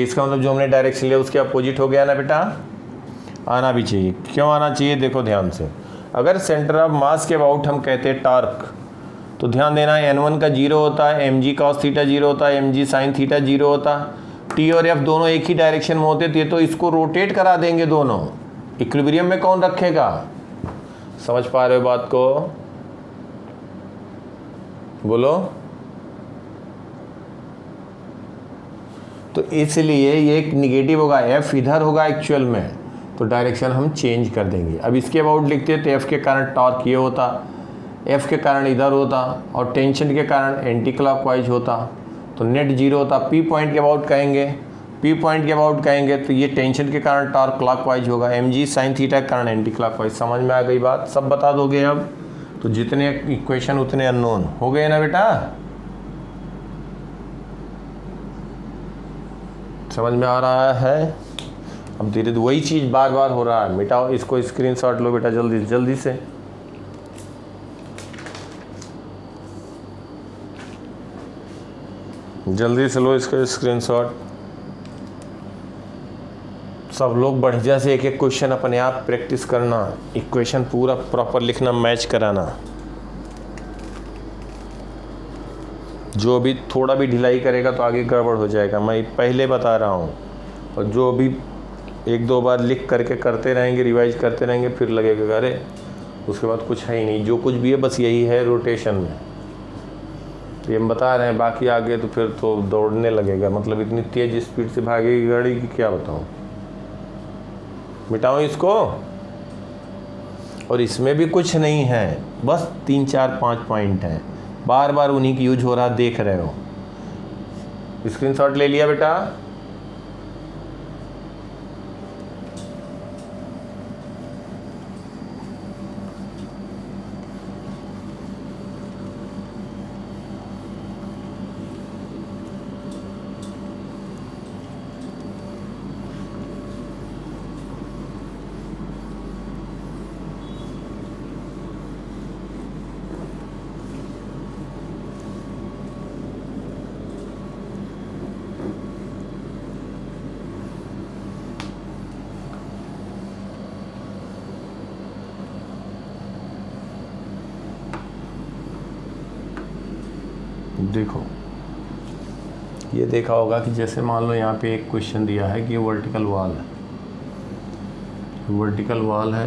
इसका मतलब जो हमने डायरेक्शन लिया उसके अपोजिट हो गया ना बेटा, आना भी चाहिए। क्यों आना चाहिए? देखो ध्यान से, अगर सेंटर ऑफ मास के अबाउट हम कहते हैं टॉर्क, तो ध्यान देना N1 का 0 होता है, Mg cos थीटा 0 होता है, Mg साइन थीटा 0 होता, T और F दोनों एक ही डायरेक्शन में होते थे, तो इसको रोटेट करा देंगे दोनों। इक्विलिब्रियम में कौन रखेगा? समझ पा रहे हो बात को? बोलो। तो इसलिए ये एक निगेटिव होगा, F इधर होगा एक्चुअल में, तो डायरेक्शन हम चेंज कर देंगे। अब इसके अबाउट लिखते तो F के कारण टॉर्क ये होता, F के कारण इधर होता, और टेंशन के कारण एंटी क्लॉकवाइज होता, तो नेट 0 होता। P पॉइंट के अबाउट कहेंगे तो ये टेंशन के कारण टॉर्क क्लॉकवाइज होगा, Mg साइन थीटा के कारण एंटी क्लॉकवाइज। समझ में आ गई बात? सब बता दोगे अब? तो जितने इक्वेशन उतने अननोन हो गए ना बेटा। समझ में आ रहा है? अब धीरे धीरे वही चीज़ बार बार हो रहा है। मिटाओ इसको, स्क्रीनशॉट लो बेटा जल्दी जल्दी से। जल्दी से लो इसका स्क्रीनशॉट। सब लोग बढ़िया से एक एक क्वेश्चन अपने आप प्रैक्टिस करना, इक्वेशन पूरा प्रॉपर लिखना, मैच कराना। जो भी थोड़ा भी ढिलाई करेगा तो आगे गड़बड़ हो जाएगा, मैं पहले बता रहा हूँ। और जो भी एक दो बार लिख करके करते रहेंगे, रिवाइज करते रहेंगे, फिर लगेगा अरे उसके बाद कुछ है ही नहीं। जो कुछ भी है बस यही है रोटेशन में, ये हम बता रहे हैं। बाकी आगे तो फिर तो दौड़ने लगेगा, मतलब इतनी तेज़ स्पीड से भागेगी गाड़ी की क्या बताऊँ। मिटाऊँ इसको। और इसमें भी कुछ नहीं है, बस 3 4 5 पॉइंट हैं, बार बार उन्हीं की यूज हो रहा, देख रहे हो। स्क्रीनशॉट ले लिया बेटा? देखो, ये देखा होगा कि जैसे मान लो यहाँ पे एक क्वेश्चन दिया है कि ये वर्टिकल वॉल है, वर्टिकल वॉल है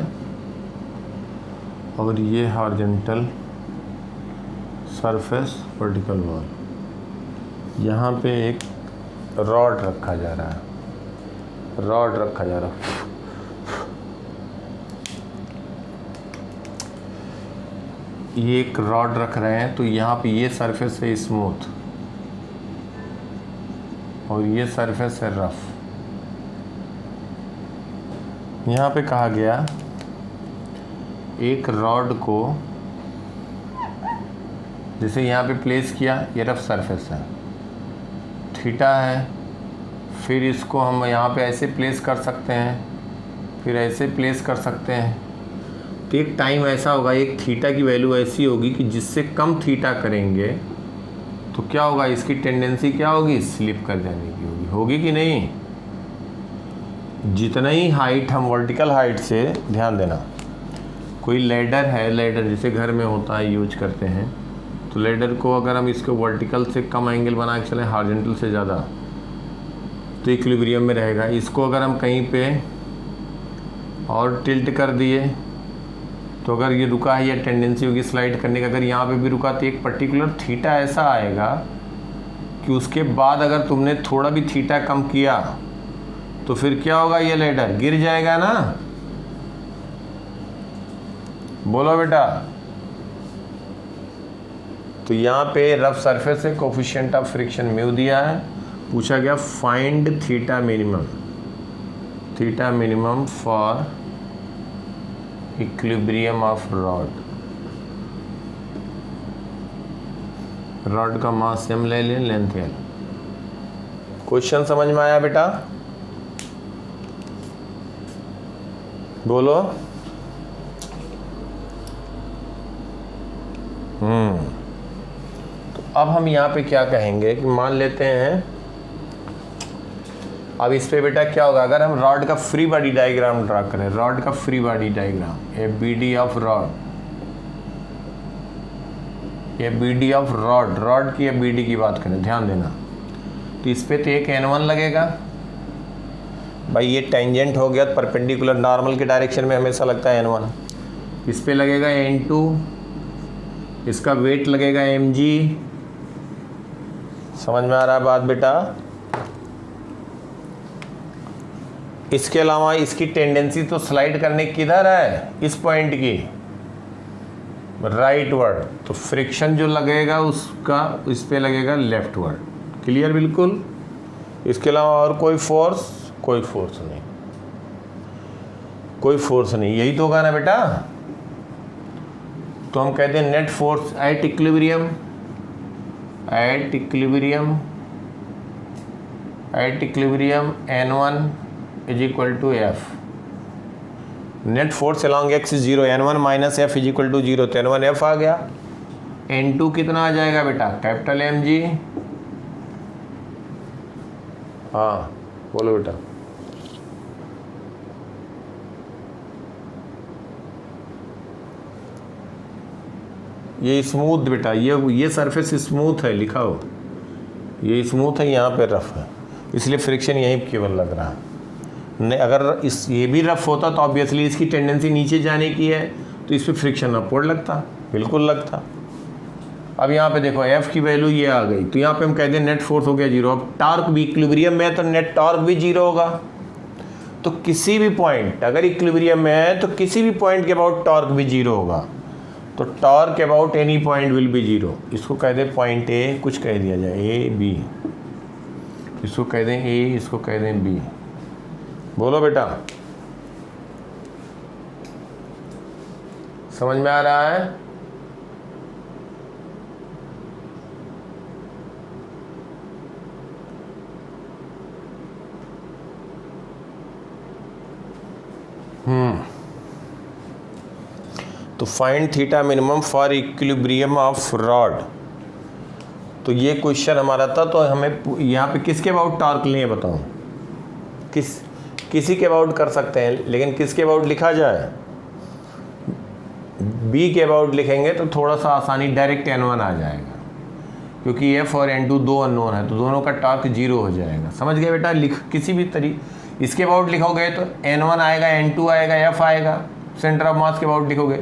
और ये हॉरिजॉन्टल सरफेस वर्टिकल वॉल। यहाँ पे एक रॉड रखा जा रहा है, रॉड रखा जा रहा है। ये एक रॉड रख रहे हैं, तो यहाँ पे ये सरफेस है स्मूथ और ये सरफेस है रफ। यहाँ पे कहा गया एक रॉड को जैसे यहाँ पे प्लेस किया, ये रफ सरफेस है, थीटा है, फिर इसको हम यहाँ पे ऐसे प्लेस कर सकते हैं, फिर ऐसे प्लेस कर सकते हैं। तो एक टाइम ऐसा होगा, एक थीटा की वैल्यू ऐसी होगी कि जिससे कम थीटा करेंगे तो क्या होगा, इसकी टेंडेंसी क्या होगी, स्लिप कर जाने की होगी। होगी कि नहीं? जितना ही हाइट हम वर्टिकल हाइट से, ध्यान देना, कोई लैडर है, लैडर जैसे घर में होता है यूज करते हैं, तो लैडर को अगर हम इसको वर्टिकल से कम एंगल बना के चलें, हॉरिजॉन्टल से ज़्यादा, तो इक्विलिब्रियम में रहेगा। इसको अगर हम कहीं पे और टिल्ट कर दिए तो अगर ये रुका है, या टेंडेंसी होगी स्लाइड करने का, अगर यहाँ पे भी रुका तो एक पर्टिकुलर थीटा ऐसा आएगा कि उसके बाद अगर तुमने थोड़ा भी थीटा कम किया तो फिर क्या होगा, ये लैडर गिर जाएगा ना। बोलो बेटा। तो यहाँ पे रफ सरफेस से कोफिशिएंट ऑफ फ्रिक्शन म्यू दिया है, पूछा गया find theta minimum, theta minimum for equilibrium of rod. Rod का मास m ले लें, लेंथ l। क्वेश्चन समझ में आया बेटा? बोलो। तो अब हम यहाँ पे क्या कहेंगे कि मान लेते हैं, अब इस पे बेटा क्या होगा, अगर हम रॉड का फ्री बॉडी डायग्राम ड्रा करें, रॉड का free body diagram, a BD of rod, ये बीडी ऑफ रॉड, रॉड की या बीडी की बात करें, ध्यान देना, तो इस पे तो एक N1 लगेगा भाई, ये टेंजेंट हो गया, परपेंडिकुलर नॉर्मल के डायरेक्शन में हमेशा लगता है N1। इस पे लगेगा N2, इसका वेट लगेगा mg। समझ में आ रहा है बात बेटा? इसके अलावा इसकी टेंडेंसी तो स्लाइड करने किधर है, इस पॉइंट की राइट वर्ड, तो फ्रिक्शन जो लगेगा उसका इस पे लगेगा लेफ्ट वर्ड। क्लियर बिल्कुल? इसके अलावा और कोई फोर्स, कोई फोर्स नहीं, कोई फोर्स नहीं, यही तो होगा ना बेटा। तो हम कहते हैं net force at equilibrium, at equilibrium, at equilibrium N1 is equal to F, net force along X is 0, N1 minus F is equal to 0, तो N1 एफ आ गया। N2 कितना आ जाएगा बेटा, कैपिटल एम जी। हाँ बोलो बेटा। ये स्मूथ बेटा, ये सरफेस स्मूथ है, लिखा हो ये स्मूथ है, यहाँ पे रफ है, इसलिए फ्रिक्शन यहीं केवल लग रहा है। नहीं अगर ये भी रफ होता तो ऑब्वियसली इसकी टेंडेंसी नीचे जाने की है, तो इस पर फ्रिक्शन अपवर्ड लगता, बिल्कुल लगता। अब यहाँ पे देखो एफ की वैल्यू ये आ गई, तो यहाँ पे हम कहते हैं नेट फोर्स हो गया 0। अब टॉर्क भी इक्विलिब्रियम में है तो नेट टॉर्क भी 0 होगा। तो किसी भी पॉइंट अगर इक्विलिब्रियम में है तो किसी भी पॉइंट के अबाउट टॉर्क भी 0 होगा। तो torque about any point will be 0। इसको कह दें पॉइंट ए, कुछ कह दिया जाए ए बी, इसको कह दें ए, इसको कह दें बी। बोलो बेटा, समझ में आ रहा है? तो find theta minimum for equilibrium of rod. तो ये क्वेश्चन हमारा था, तो हमें यहाँ पे किसके अबाउट टॉर्क लें बताओ? किसी के अबाउट कर सकते हैं, लेकिन किसके अबाउट लिखा जाए? बी के अबाउट लिखेंगे तो थोड़ा सा आसानी, डायरेक्ट N1 आ जाएगा, क्योंकि एफ और N2 दो अननोन है, तो दोनों का टॉर्क 0 हो जाएगा। समझ गए बेटा? किसी भी तरीके इसके अबाउट लिखोगे तो N1 आएगा, N2 आएगा, F आएगा। सेंटर ऑफ मास के अबाउट लिखोगे,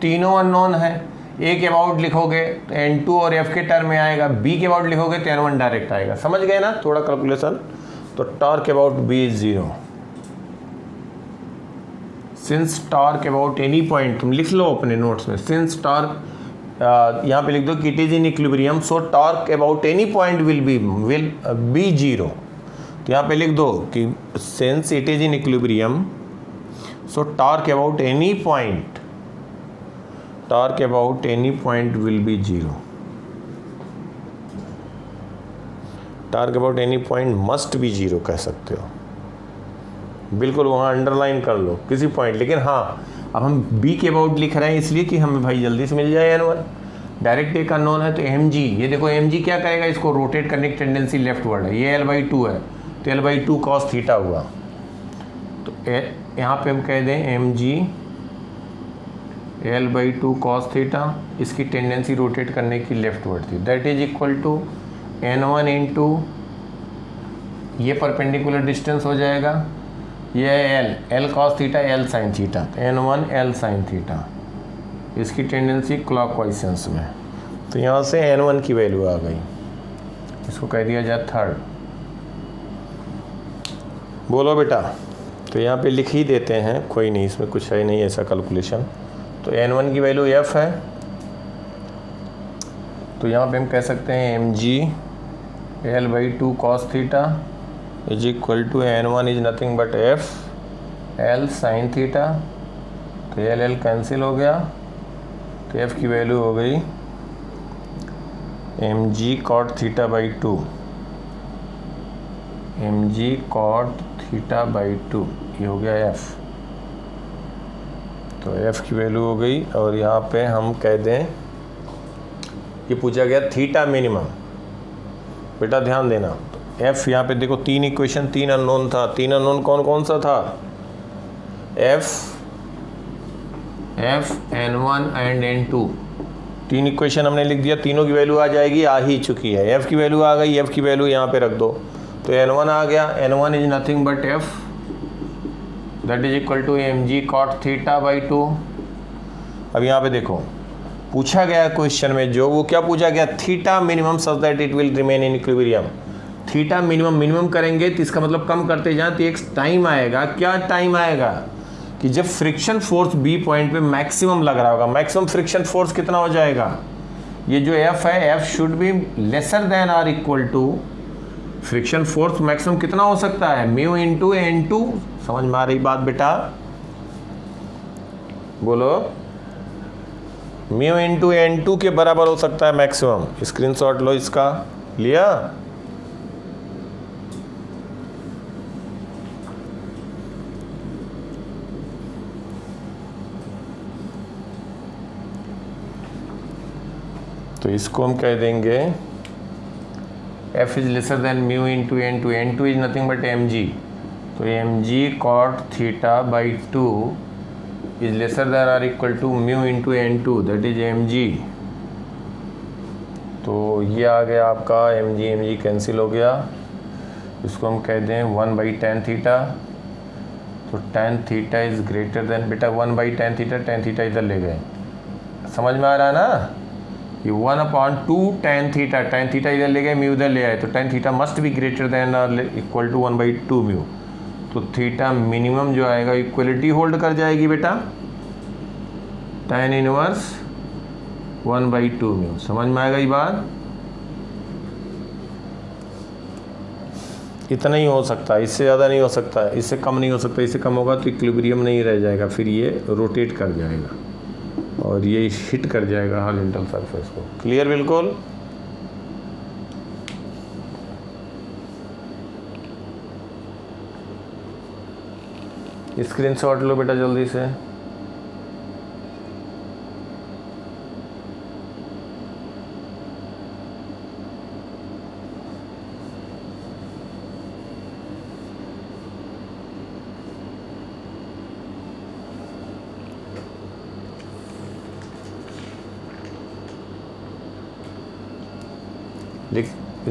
तीनों अननोन है। ए के अबाउट लिखोगे तो N2 और F के टर्म में आएगा, बी के अबाउट लिखोगे तो N1 डायरेक्ट आएगा। समझ गए ना थोड़ा कैलकुलेशन? तो torque about B is 0। Since torque about any point, तुम लिख लो अपने नोट्स में, सिंस टॉर्क यहाँ पे लिख दो कि it is in equilibrium, so torque about any point will be 0। तो यहाँ पे लिख दो कि since it is in equilibrium, so torque about any point will be 0। Torque about any point must be 0 कह सकते हो, बिल्कुल वहाँ अंडरलाइन कर लो किसी पॉइंट। लेकिन हाँ, अब हम बी के अबाउट लिख रहे हैं इसलिए कि हमें भाई जल्दी से मिल जाए N1। डायरेक्ट एक अननोन है तो mg, ये देखो mg क्या करेगा, इसको रोटेट करने की टेंडेंसी लेफ्ट वर्ड है, ये L/2 है, तो L/2 cos थीटा हुआ। तो यहाँ पे हम कह दें mg L/2 cos थीटा, इसकी टेंडेंसी रोटेट करने की लेफ्ट वर्ड थी, that is equal to N1 into ये परपेंडिकुलर डिस्टेंस हो जाएगा, ये है L cos theta, L sin theta, N1 L sin theta, इसकी टेंडेंसी क्लॉकवाइज सेंस में। तो यहाँ से N1 की वैल्यू आ गई, इसको कह दिया जाए थर्ड। बोलो बेटा, तो यहाँ पे लिख ही देते हैं, कोई नहीं, इसमें कुछ है नहीं ऐसा कैलकुलेशन। तो N1 की वैल्यू F है, तो यहाँ पे हम कह सकते हैं mg L/2 cos theta is equal to N1 is nothing but F L sin theta, तो L कैंसिल हो गया, तो F की वैल्यू हो गई mg cot theta by 2, mg cot theta by 2, ये हो गया F। तो F की वैल्यू हो गई, और यहाँ पे हम कह दें, ये पूछा गया थीटा मिनिमम। बेटा ध्यान देना, F यहाँ पे देखो 3 इक्वेशन, 3 अननोन था। 3 अननोन कौन कौन सा था? F N1 and N2, 3 equation हमने लिख दिया, तीनों की वैल्यू आ जाएगी, आ ही चुकी है। F की वैल्यू आ गई, F की वैल्यू यहाँ पे रख दो, तो N1 आ गया, N1 is nothing but F that is equal to mg cot theta by 2। अब यहाँ पे देखो पूछा गया क्वेश्चन में, जो वो क्या पूछा गया, theta minimum such that it will remain in equilibrium. Theta minimum करेंगे तो इसका मतलब कम करते जाएं, तो एक टाइम आएगा, क्या टाइम आएगा, कि जब फ्रिक्शन फोर्स बी पॉइंट पे मैक्सिमम लग रहा होगा। मैक्सिमम फ्रिक्शन फोर्स कितना हो जाएगा, ये जो F है, F should be lesser than और equal to, friction force maximum कितना हो सकता है, म्यू इंटू N2। समझ में आ रही बात बेटा? बोलो, म्यू इंटू N2 के बराबर हो सकता है मैक्सिमम। स्क्रीनशॉट लो इसका, लिया? तो इसको हम कह देंगे F is lesser than mu into N2. N2 is nothing but mg. तो mg cot theta by 2 is lesser than or equal to mu into N2, that is mg. तो ये आ गया आपका mg कैंसिल हो गया. इसको हम कह दें 1/tan थीटा. तो tan theta is greater than, बेटा 1/tan थीटा इधर ले गए, समझ में आ रहा है ना. ये 1/2 tan थीटा इधर ले गए, म्यू इधर ले आए, तो tan theta must be greater than और इक्वल टू 1/2 म्यू. तो थीटा मिनिमम जो आएगा इक्वलिटी होल्ड कर जाएगी बेटा, tan इनवर्स 1/2 म्यू. समझ में आएगा ये बात. इतना ही हो सकता है, इससे ज़्यादा नहीं हो सकता, इससे कम नहीं हो सकता. इससे कम होगा तो इक्विलिब्रियम नहीं रह जाएगा, फिर ये रोटेट कर जाएगा और ये हिट कर जाएगा हॉरिजॉन्टल सरफेस को. क्लियर बिल्कुल. स्क्रीनशॉट लो बेटा जल्दी से.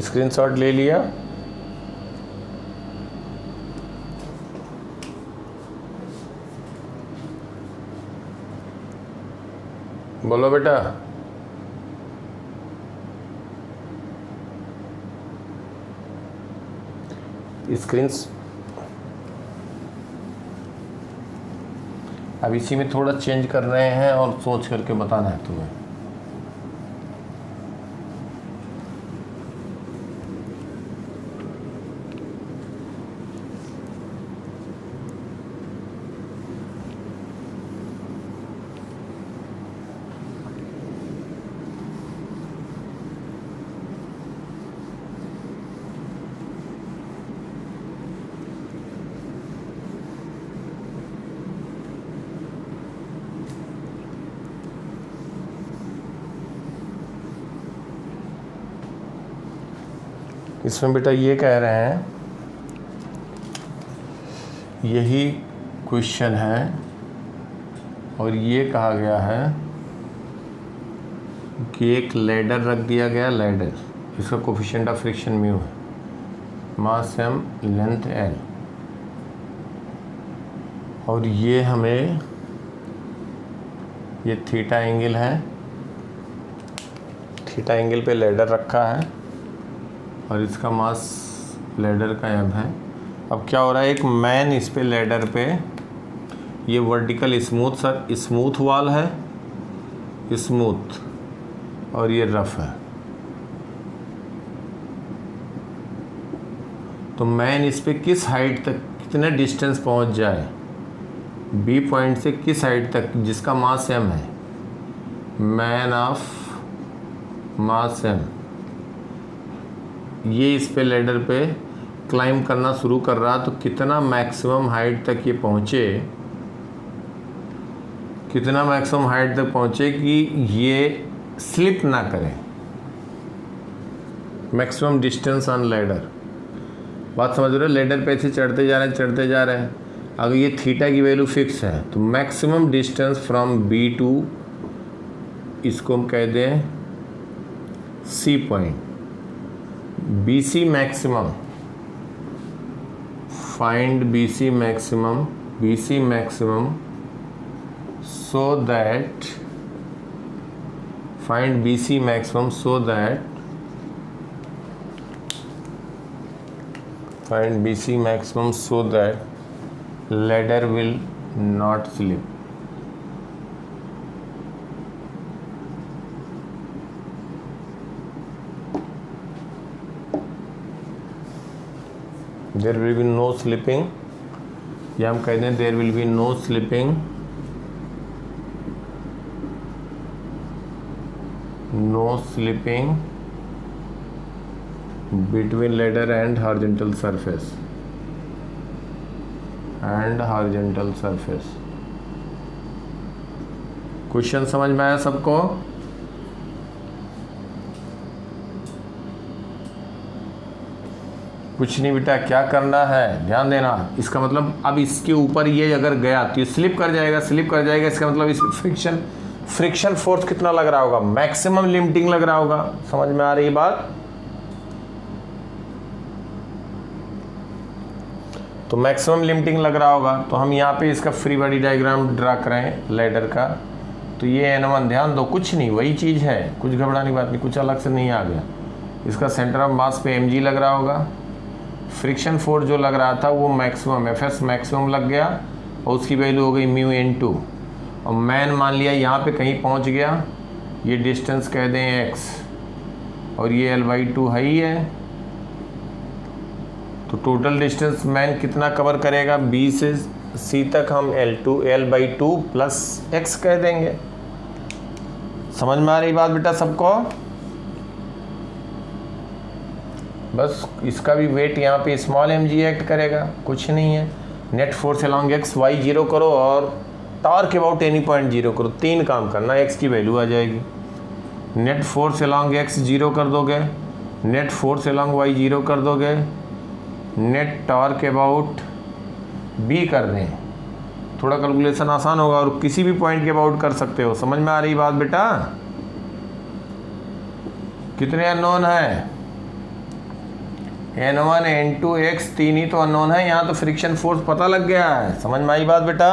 स्क्रीनशॉट ले लिया. बोलो बेटा. स्क्रीन अब इसी में थोड़ा चेंज कर रहे हैं और सोच करके बताना है तुम्हें. इसमें बेटा ये कह रहे हैं, यही क्वेश्चन है और ये कहा गया है कि एक लैडर रख दिया गया. लैडर, इसका कोफिशिएंट ऑफ फ्रिक्शन म्यू है, मास m, लेंथ l, और ये हमें ये थीटा एंगल है, थीटा एंगल पे लैडर रखा है और इसका मास लैडर का m है. अब क्या हो रहा है, एक मैन इस पे लैडर पे, ये वर्टिकल स्मूथ वाल है, स्मूथ, और ये रफ है. तो मैन इस पे किस हाइट तक, कितने डिस्टेंस पहुंच जाए बी पॉइंट से किस हाइट तक, जिसका मास m है, मैन ऑफ मास m, ये इस पे लैडर पे क्लाइंब करना शुरू कर रहा, तो कितना मैक्सिमम हाइट तक ये पहुँचे, कितना मैक्सिमम हाइट तक पहुँचे कि ये स्लिप ना करे. मैक्सिमम डिस्टेंस ऑन लैडर, बात समझ रहे हो. लैडर पे ऐसे चढ़ते जा रहे हैं. अगर ये थीटा की वैल्यू फिक्स है तो maximum distance from B to, इसको हम कह दें C point, BC maximum, find BC maximum so that, find BC maximum so that, find BC maximum so that ladder will not slip. There will be no slipping, या हम कहते हैं there will be no slipping, no slipping between ladder and horizontal surface, question समझ में आया सबको. कुछ नहीं बेटा, क्या करना है ध्यान देना। इसका मतलब अब इसके ऊपर ये अगर गया तो ये स्लिप कर जाएगा, स्लिप कर जाएगा। इसका मतलब इस फ्रिक्शन फोर्स कितना लग रहा होगा, मैक्सिमम लिमिटिंग लग रहा होगा। समझ में आ रही बात? तो मैक्सिमम लिमिटिंग लग रहा होगा। तो हम यहाँ पे इसका फ्री बॉडी डायग्राम ड्रा करें लैडर का। तो ये N1 ध्यान दो, कुछ नहीं, वही चीज़ है, कुछ घबराने की बात नहीं, कुछ अलग से नहीं आ गया। इसका सेंटर ऑफ मास पे mg लग रहा होगा। फ्रिक्शन फोर्स जो लग रहा था वो मैक्सिमम Fs मैक्सिमम लग गया और उसकी वैल्यू हो गई μN2। और मैन मान लिया यहाँ पे कहीं पहुँच गया, ये डिस्टेंस कह दें x और ये L/2 है ही है। तो टोटल डिस्टेंस मैन कितना कवर करेगा, B से C तक हम L/2 प्लस x कह देंगे। समझ में आ रही बात बेटा सबको? बस इसका भी वेट यहाँ पे स्मॉल mg एक्ट करेगा, कुछ नहीं है। Net force along x y zero करो और torque about any point zero करो। 3 काम करना, x की वैल्यू आ जाएगी। Net force along x zero कर दोगे, net force along y zero कर दोगे, नेट टॉर्क अबाउट b कर दें। थोड़ा कैलकुलेशन आसान होगा और किसी भी पॉइंट के अबाउट कर सकते हो। समझ में आ रही बात बेटा? कितने अननोन है? N1 N2 x 3 ही तो अननोन है। यहाँ तो फ्रिक्शन फोर्स पता लग गया है। समझ में आई बात बेटा?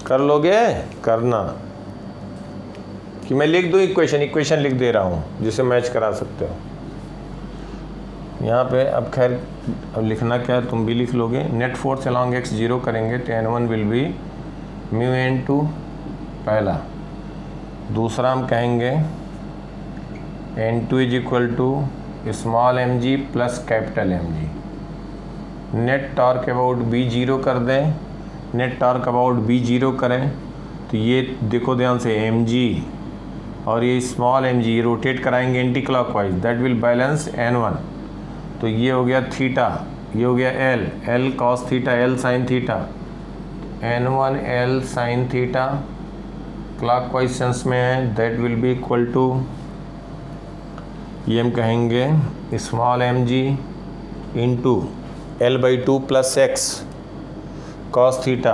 कर लोगे? करना कि मैं लिख दूँ इक्वेशन लिख दे रहा हूँ जिसे मैच करा सकते हो यहाँ पे। अब खैर अब लिखना क्या है, तुम भी लिख लोगे। Net force along x zero करेंगे तो N1 विल बी μN2 पहला। दूसरा हम कहेंगे N2 is equal to small mg plus capital mg। Net torque about b zero कर दें, net torque about b zero करें तो ये देखो ध्यान से mg और ये स्मॉल mg रोटेट कराएंगे anti clockwise, that will balance N1। तो ये हो गया थीटा, ये हो गया L cos theta, L sine theta, N1 L sine theta clockwise sense में है, that will be equal to ये हम कहेंगे small mg into L/2 plus x cos theta.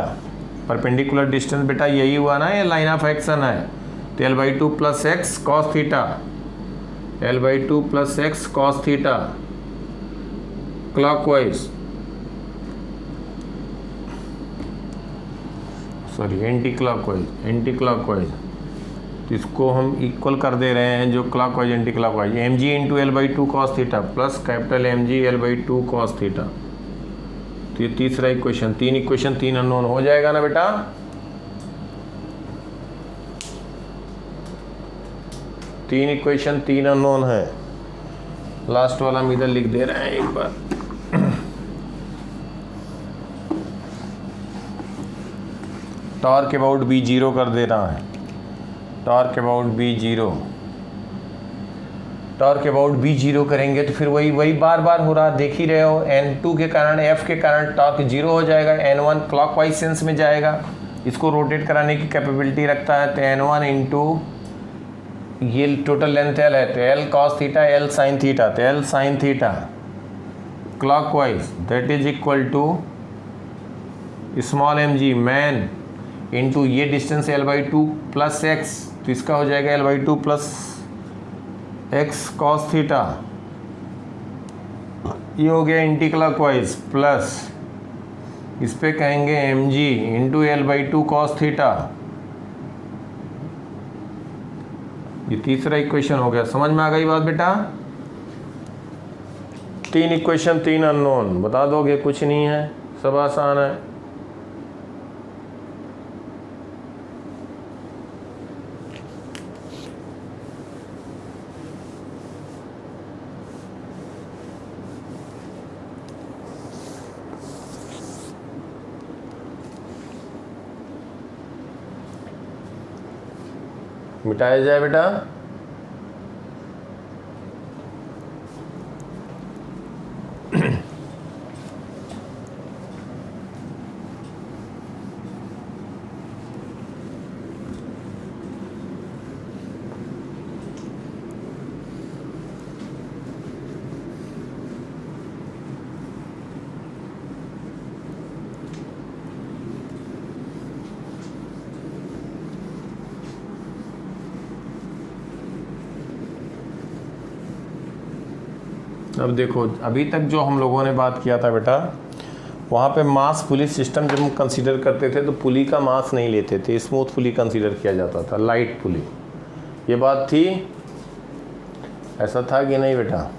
Perpendicular distance बेटा यही हुआ ना, ये लाइन ऑफ एक्शन है। तो L/2 plus x cos theta, L/2 plus x cos theta clockwise, sorry anti clockwise. तो इसको हम इक्वल कर दे रहे हैं जो clockwise anti clockwise. mg into L/2 cos theta plus capital mg L/2 cos theta. तो ये तीसरा इक्वेशन, 3 अननोन हो जाएगा ना बेटा? तीन इक्वेशन 3 अननोन है। लास्ट वाला हम इधर लिख दे रहे हैं एक बार। टॉर्क अबाउट b जीरो कर दे रहा है, टॉर्क अबाउट b जीरो करेंगे तो फिर वही बार बार हो रहा, देख ही रहे हो। N2 के कारण F के कारण टॉर्क जीरो हो जाएगा, N1 क्लॉकवाइज सेंस में जाएगा, इसको रोटेट कराने की कैपेबिलिटी रखता है। तो N1 इंटू ये टोटल लेंथ L है तो L cos theta L sine theta, तो L sine theta clockwise that is equal to small mg मैन इंटू ये डिस्टेंस L/2 प्लस x, तो इसका हो जाएगा L/2 plus x cos theta. ये हो गया एंटी क्लॉकवाइज प्लस इस पे कहेंगे mg into L/2 cos theta. ये तीसरा इक्वेशन हो गया। समझ में आ गई बात बेटा? 3 इक्वेशन 3 अननोन, बता दोगे? कुछ नहीं है, सब आसान है। मिटाया जाए बेटा? अब देखो, अभी तक जो हम लोगों ने बात किया था बेटा, वहाँ पे मास पुली सिस्टम जब हम कंसीडर करते थे तो पुली का मास नहीं लेते थे, स्मूथ पुली कंसीडर किया जाता था, लाइट पुली। ये बात थी, ऐसा था कि नहीं बेटा?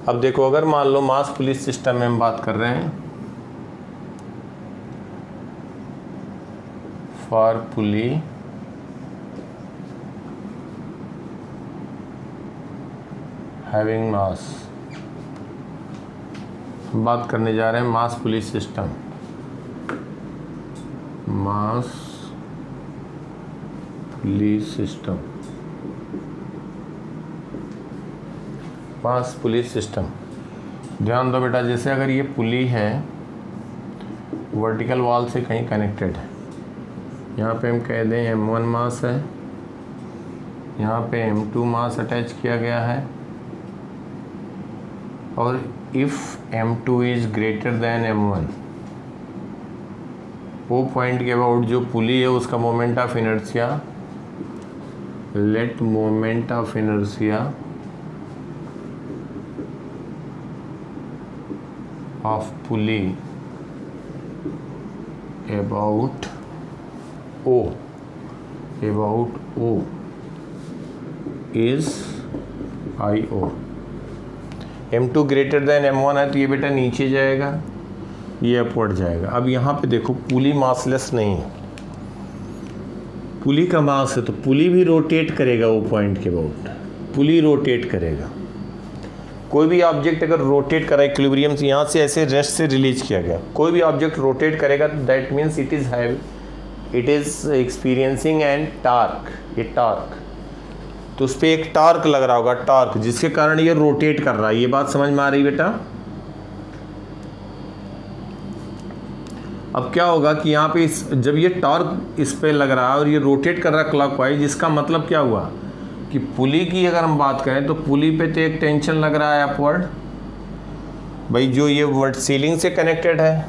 अब देखो, अगर मान लो मास पुली सिस्टम में हम बात कर रहे हैं, फॉर पुली हैविंग मास, बात करने जा रहे हैं मास पुली सिस्टम, मास पुली सिस्टम, मास पुली सिस्टम। ध्यान दो बेटा, जैसे अगर ये पुली है वर्टिकल वॉल से कहीं कनेक्टेड है, यहाँ पे हम कह दें m1 मास है, यहाँ पे m2 मास अटैच किया गया है, और if m2 is greater than m1, वो पॉइंट के अबाउट जो पुली है उसका moment of inertia, let moment of inertia of pulley about O is IO। m2 greater than m1 है तो ये बेटा नीचे जाएगा, ये अपवर्ड जाएगा। अब यहाँ पे देखो, पुली मासलेस नहीं है, पुली का मास है तो पुली भी रोटेट करेगा, वो पॉइंट के अबाउट पुली रोटेट करेगा। कोई भी ऑब्जेक्ट अगर रोटेट करा, इक्विलिब्रियम से यहाँ से ऐसे रेस्ट से रिलीज किया गया, कोई भी ऑब्जेक्ट रोटेट करेगा तो that means it is experiencing and torque, ये टार्क, तो उस पर एक टार्क लग रहा होगा, टार्क, जिसके कारण ये रोटेट कर रहा है। ये बात समझ में आ रही बेटा? अब क्या होगा कि यहाँ पे जब ये टार्क इस पे लग रहा है और ये रोटेट कर रहा है क्लॉकवाइज, जिसका मतलब क्या हुआ कि पुली की अगर हम बात करें तो पुली पे तो एक टेंशन लग रहा है अपवर्ड, भाई जो ये वर्ड सीलिंग से कनेक्टेड है,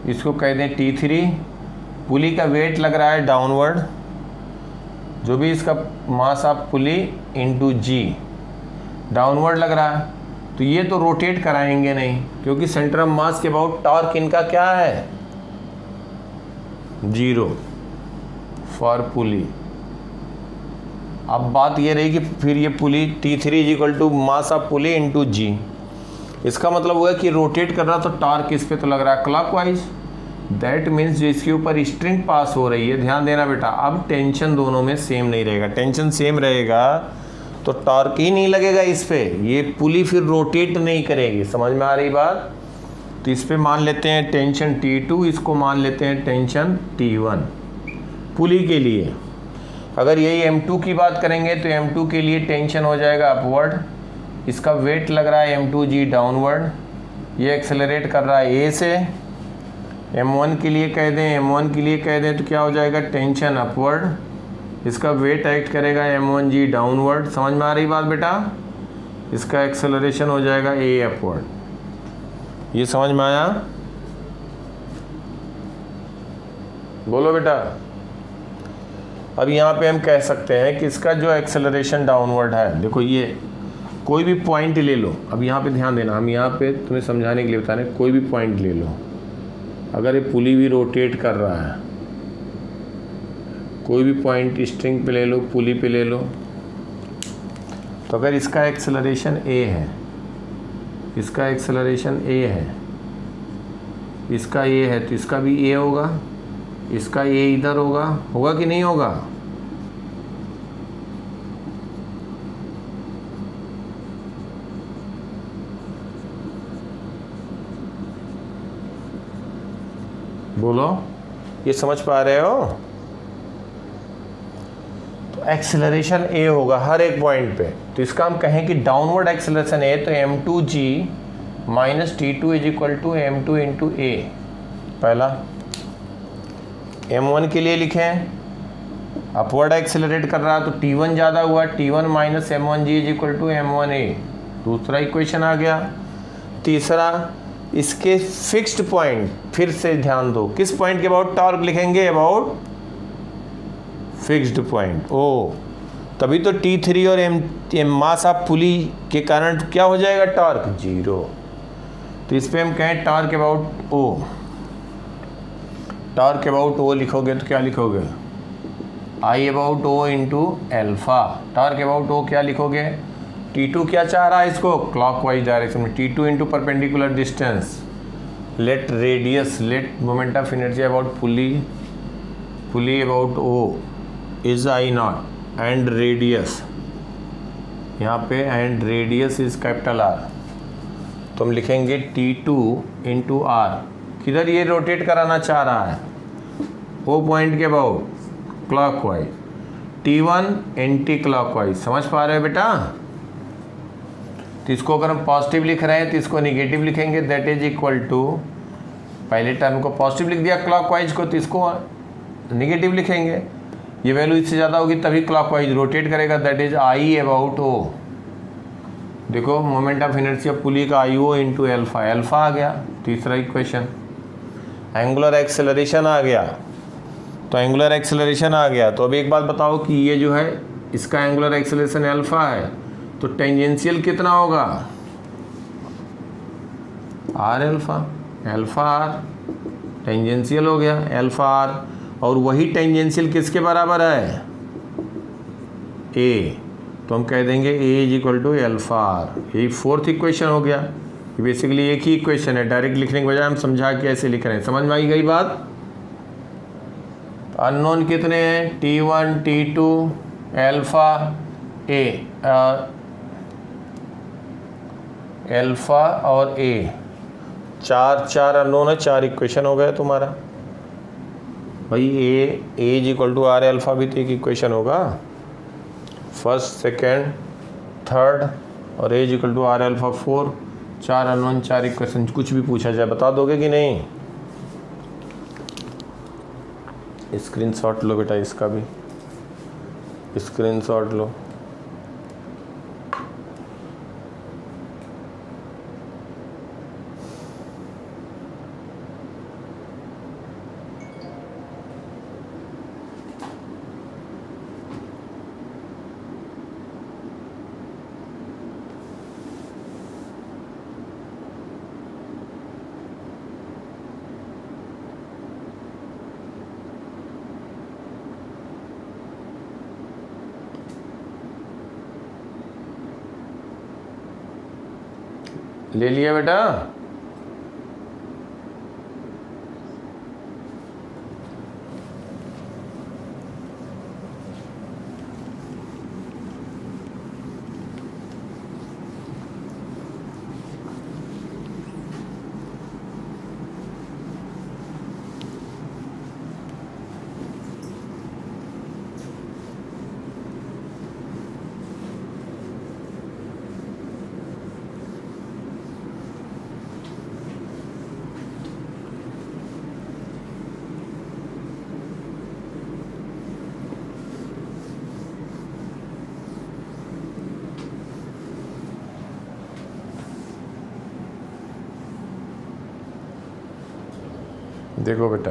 इसको कह दें T3। पुली का वेट लग रहा है डाउनवर्ड, जो भी इसका मास of pulley into G downward लग रहा है, तो ये तो रोटेट कराएंगे नहीं, क्योंकि सेंटर ऑफ मास के अबाउट टॉर्क इनका क्या है, 0 फॉर पुली। अब बात ये रही कि फिर ये pulley T3 is equal to mass of pulley into G, इसका मतलब हुआ कि रोटेट कर रहा तो टॉर्क इस पे तो लग रहा है क्लॉकवाइज, दैट मीन्स जो इसके ऊपर स्ट्रिंग पास हो रही है, ध्यान देना बेटा, अब टेंशन दोनों में सेम नहीं रहेगा। टेंशन सेम रहेगा तो टॉर्क ही नहीं लगेगा इस पे, ये पुली फिर रोटेट नहीं करेगी। समझ में आ रही बात? तो इस पे मान लेते हैं टेंशन T2, इसको मान लेते हैं टेंशन T1 पुली के लिए। अगर यही M2 की बात करेंगे तो M2 के लिए टेंशन हो जाएगा अपवर्ड, इसका वेट लग रहा है M2G डाउनवर्ड, ये एक्सेलरेट कर रहा है A से। M1 के लिए कह दें तो क्या हो जाएगा, टेंशन अपवर्ड, इसका वेट एक्ट करेगा M1G डाउनवर्ड। समझ में आ रही बात बेटा? इसका एक्सेलरेशन हो जाएगा A अपवर्ड। ये समझ में आया? बोलो बेटा। अब यहाँ पे हम कह सकते हैं कि इसका जो एक्सेलरेशन डाउनवर्ड है, देखो ये कोई भी पॉइंट ले लो, अब यहाँ पे ध्यान देना, हम यहाँ पे तुम्हें समझाने के लिए बता रहे हैं, कोई भी पॉइंट ले लो, अगर ये पुली भी रोटेट कर रहा है, कोई भी पॉइंट स्ट्रिंग पे ले लो, पुली पे ले लो, तो अगर इसका एक्सेलरेशन A है, इसका एक्सेलरेशन A है, इसका A है, तो इसका भी A होगा, इसका A इधर होगा कि नहीं होगा? बोलो, ये समझ पा रहे हो? तो एक्सेलरेशन A होगा हर एक पॉइंट पे, तो इसका हम कहें कि डाउनवर्ड एक्सेलरेशन A, तो M2G minus T2 is equal to M2 into A। पहला M1 के लिए लिखें, अपवर्ड एक्सेलरेट कर रहा है तो T1 ज़्यादा हुआ, T1 minus M1G is equal to M1A, दूसरा इक्वेशन आ गया। तीसरा, इसके फिक्स्ड पॉइंट, फिर से ध्यान दो, किस पॉइंट के अबाउट टॉर्क लिखेंगे, अबाउट फिक्स्ड पॉइंट O, तभी तो T3 और एम मास ऑफ पुली के कारण क्या हो जाएगा, टॉर्क 0। तो इस पे हम कहें torque about O, torque about O लिखोगे तो क्या लिखोगे, I about O into alpha. Torque about O क्या लिखोगे, T2 क्या चाह रहा है इसको, क्लॉकवाइज डायरेक्शन में, T2 into perpendicular distance, let radius, let moment of inertia about pulley about O is I naught and radius, यहाँ पे and radius is capital R. तो हम लिखेंगे T2 इंटू आर, किधर ये रोटेट कराना चाह रहा है, ओ पॉइंट के about clockwise, T1 anti clockwise. समझ पा रहे हो बेटा। तो इसको अगर हम पॉजिटिव लिख रहे हैं तो इसको निगेटिव लिखेंगे, दैट इज इक्वल टू, पहले टर्म को पॉजिटिव लिख दिया क्लॉकवाइज को, तो इसको निगेटिव लिखेंगे। ये वैल्यू इससे ज़्यादा होगी तभी क्लॉकवाइज रोटेट करेगा, दैट इज आई अबाउट ओ। देखो मोमेंट ऑफ इनर्शिया पुली का आई ओ इंटू एल्फा, एल्फा आ गया तीसरा इक्वेशन। एंगुलर एक्सेलरेशन आ गया, तो एंगुलर एक्सेलरेशन आ गया। तो अब एक बात बताओ कि ये जो है इसका एंगुलर एक्सेलरेशन एल्फा है, तो टेंजेंशियल कितना होगा, R alpha, alpha R tangential हो गया एल्फा आर। और वही टेंजेंशियल किसके बराबर है, ए, तो हम कह देंगे A is equal to alpha R. यही फोर्थ इक्वेशन हो गया। ये बेसिकली एक ही इक्वेशन है, डायरेक्ट लिखने के बजाय हम समझा के ऐसे लिख रहे हैं। समझ में आई गई बात। अननोन कितने हैं, T1 T2 एल्फा ए, एल्फा और ए, चार अननोन है, 4 इक्वेशन हो गया तुम्हारा भाई। A is equal to R alpha भी तो एक इक्वेशन होगा, फर्स्ट सेकेंड थर्ड, और A is equal to R alpha 4, 4 unknown 4 equation. कुछ भी पूछा जाए बता दोगे कि नहीं। स्क्रीनशॉट लो बेटा, इसका भी स्क्रीनशॉट लो। ले लिया बेटा। देखो बेटा,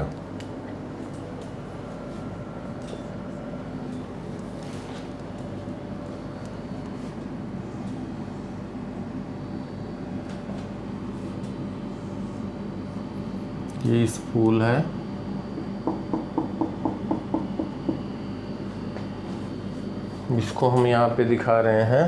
ये स्पूल है, इसको हम यहाँ पे दिखा रहे हैं।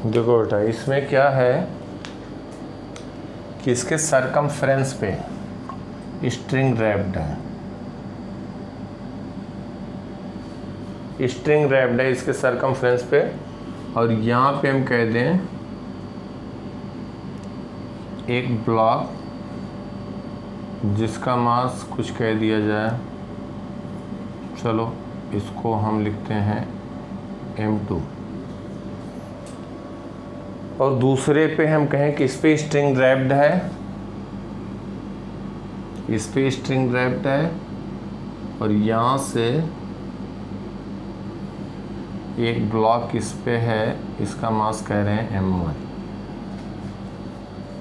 देखो बेटा, इसमें क्या है कि इसके सरकमफ्रेंस पे स्ट्रिंग रैप्ड है, स्ट्रिंग रैप्ड है इसके सरकमफ्रेंस पे। और यहाँ पे हम कह दें एक ब्लॉक जिसका मास कुछ कह दिया जाए, चलो इसको हम लिखते हैं M2, और दूसरे पे हम कहें कि इस पे स्ट्रिंग रैप्ड है, इस पे स्ट्रिंग रैप्ड है, और यहाँ से एक ब्लॉक इस पे है, इसका मास कह रहे हैं M1।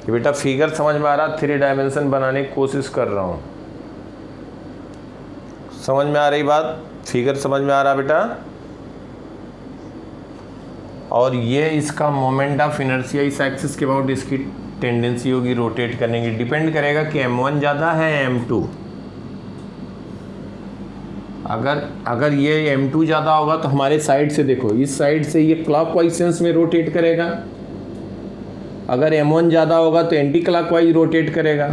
ये बेटा फिगर समझ में आ रहा? 3 डायमेंशन बनाने की कोशिश कर रहा हूँ, समझ में आ रही बात? फिगर समझ में आ रहा बेटा? और ये इसका मोमेंट ऑफ इनर्शिया इस एक्सिस के अबाउट इसकी टेंडेंसी होगी रोटेट करने की। डिपेंड करेगा कि M1 ज़्यादा है M2। अगर ये M2 ज़्यादा होगा तो हमारे साइड से देखो, इस साइड से ये क्लॉकवाइज सेंस में रोटेट करेगा। अगर M1 ज़्यादा होगा तो एंटी क्लॉकवाइज रोटेट करेगा।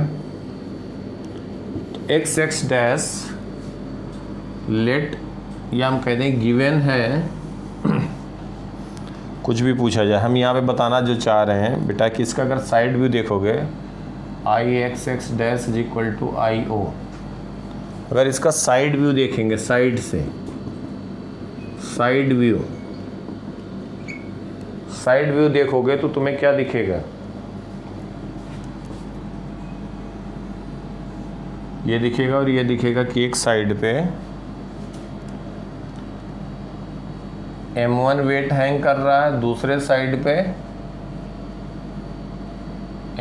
तो x डैश लेट, या हम कह दें गिवन है, कुछ भी पूछा जाए, हम यहाँ पे बताना जो चाह रहे हैं बेटा कि इसका अगर साइड व्यू देखोगे Ix dash is equal to IO। अगर इसका साइड व्यू देखेंगे, साइड से साइड व्यू देखोगे तो तुम्हें क्या दिखेगा? ये दिखेगा और ये दिखेगा कि एक साइड पे M1 वेट हैंग कर रहा है, दूसरे साइड पे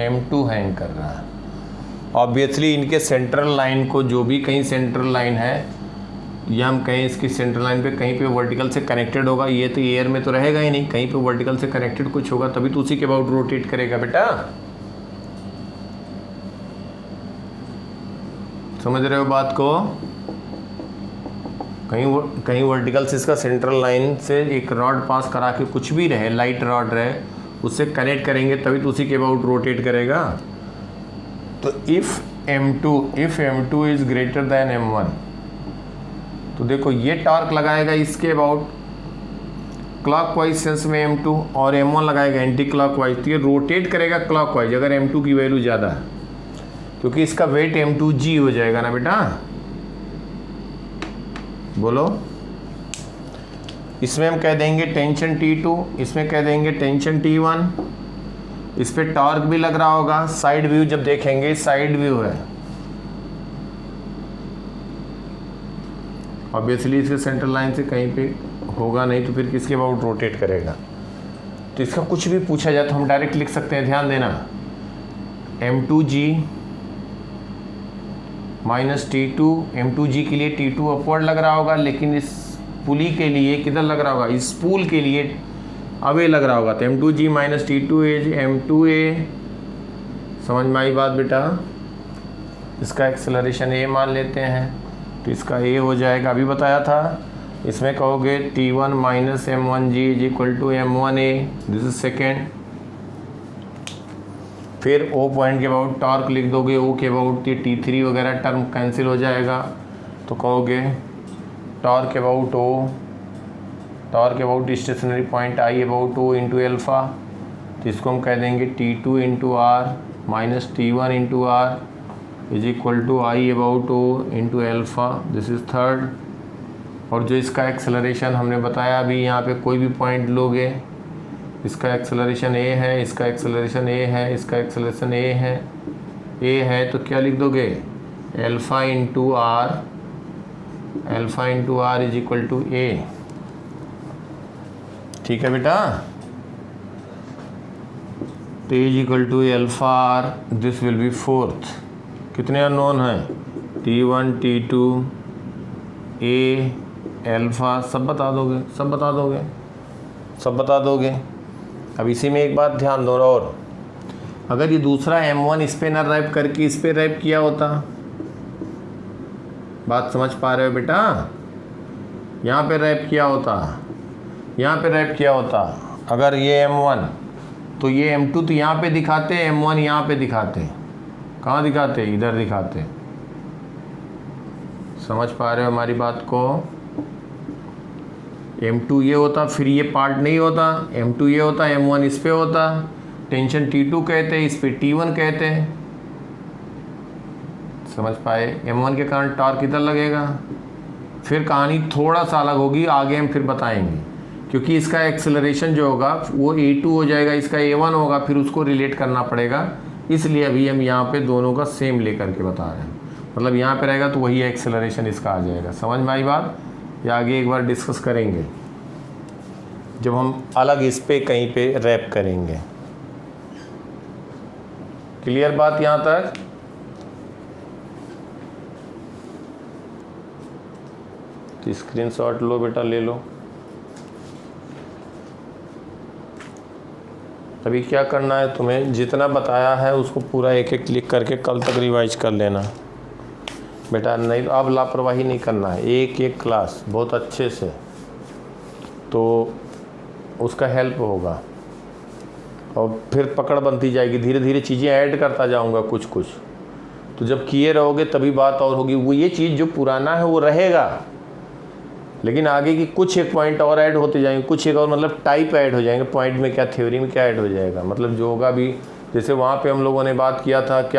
M2 हैंग कर रहा है। ऑब्वियसली इनके सेंट्रल लाइन को, जो भी कहीं सेंट्रल लाइन है, या हम कहीं इसकी सेंट्रल लाइन पे कहीं पे वर्टिकल से कनेक्टेड होगा। ये तो एयर में तो रहेगा ही नहीं, कहीं पे वर्टिकल से कनेक्टेड कुछ होगा, तभी तो उसी के अबाउट रोटेट करेगा बेटा। समझ रहे हो बात को? कहीं वर्टिकल से इसका सेंट्रल लाइन से एक रॉड पास करा के, कुछ भी रहे, लाइट रॉड रहे, उससे कनेक्ट करेंगे तभी तो उसी के अबाउट रोटेट करेगा। तो if M2 is greater than M1, तो देखो ये टॉर्क लगाएगा इसके अबाउट क्लॉकवाइज सेंस में M2, और M1 लगाएगा एंटी क्लॉकवाइज। तो ये रोटेट करेगा क्लॉकवाइज अगर M2 की वैल्यू ज़्यादा है, क्योंकि इसका वेट M2G हो जाएगा ना बेटा। बोलो, इसमें हम कह देंगे टेंशन T2, इसमें कह देंगे टेंशन T1। इस पे टॉर्क भी लग रहा होगा। साइड व्यू जब देखेंगे, साइड व्यू है, ऑब्वियसली इसके सेंट्रल लाइन से कहीं पे होगा नहीं, तो फिर किसके अबाउट रोटेट करेगा? तो इसका कुछ भी पूछा जाए तो हम डायरेक्ट लिख सकते हैं, ध्यान देना, M2G माइनस T2। M2G के लिए T2 अपवर्ड लग रहा होगा, लेकिन इस पुली के लिए किधर लग रहा होगा? इस पुल के लिए अवे लग रहा होगा। तो M2G minus T2 is M2A। समझ में आई बात बेटा? इसका एक्सेलरेशन A मान लेते हैं, तो इसका A हो जाएगा, अभी बताया था। इसमें कहोगे T1 minus M1G is equal to M1A, this is second. फिर O पॉइंट के अबाउट टॉर्क लिख दोगे, O के अबाउट ये T3 वगैरह टर्म कैंसिल हो जाएगा, तो कहोगे टॉर्क के अबाउट O, टॉर्क के about stationary point I about O into alpha. तो इसको हम कह देंगे T2 into R minus T1 into R is equal to I about O into alpha, this is third. और जो इसका एक्सेलरेशन हमने बताया अभी, यहाँ पे कोई भी पॉइंट लोगे, इसका एक्सेलरेशन A है, इसका एक्सेलरेशन A है, इसका एक्सेलरेशन A है, तो क्या लिख दोगे? Alpha into R is equal to A। ठीक है बेटा? तो A is equal to alpha R, this will be fourth. कितने अननोन हैं? T1 T2 A एल्फ़ा, सब बता दोगे। अब इसी में एक बात ध्यान दो, और अगर ये दूसरा M1 इस पे ना रैप करके इस पे रैप किया होता, बात समझ पा रहे हो बेटा? यहाँ पे रैप किया होता, अगर ये M1 तो ये M2 तो यहाँ पे दिखाते, M1 यहाँ पे दिखाते। कहाँ दिखाते? इधर दिखाते। समझ पा रहे हो हमारी बात को? M2 ये होता, फिर ये पार्ट नहीं होता, M2 ये होता, M1 इस पे होता, टेंशन T2 कहते हैं, इस पे T1 कहते हैं। समझ पाए? M1 के कारण टॉर्क कितना लगेगा। फिर कहानी थोड़ा सा अलग होगी, आगे हम फिर बताएंगे, क्योंकि इसका एक्सेलरेशन जो होगा वो A2 हो जाएगा, इसका A1 होगा, फिर उसको रिलेट करना पड़ेगा। इसलिए अभी हम यहाँ पे दोनों का सेम लेकर के बता रहे हैं। मतलब यहाँ पे रहेगा तो वही एक्सेलरेशन इसका आ जाएगा। समझ में आई बात? या आगे एक बार डिस्कस करेंगे जब हम अलग इस पे कहीं पे रैप करेंगे। क्लियर बात यहाँ तक? स्क्रीनशॉट लो बेटा, ले लो। अभी क्या करना है तुम्हें, जितना बताया है उसको पूरा एक एक क्लिक करके कल तक रिवाइज कर लेना बेटा। नहीं तो अब लापरवाही नहीं करना है, एक एक क्लास बहुत अच्छे से, तो उसका हेल्प होगा और फिर पकड़ बनती जाएगी। धीरे धीरे चीज़ें ऐड करता जाऊंगा कुछ कुछ, तो जब किए रहोगे तभी बात और होगी। वो ये चीज़ जो पुराना है वो रहेगा, लेकिन आगे की कुछ एक पॉइंट और ऐड होते जाएंगे, कुछ एक और मतलब टाइप ऐड हो जाएंगे। पॉइंट में क्या, थ्योरी में क्या ऐड हो जाएगा, मतलब जो होगा भी। जैसे वहाँ पे हम लोगों ने बात किया था क्या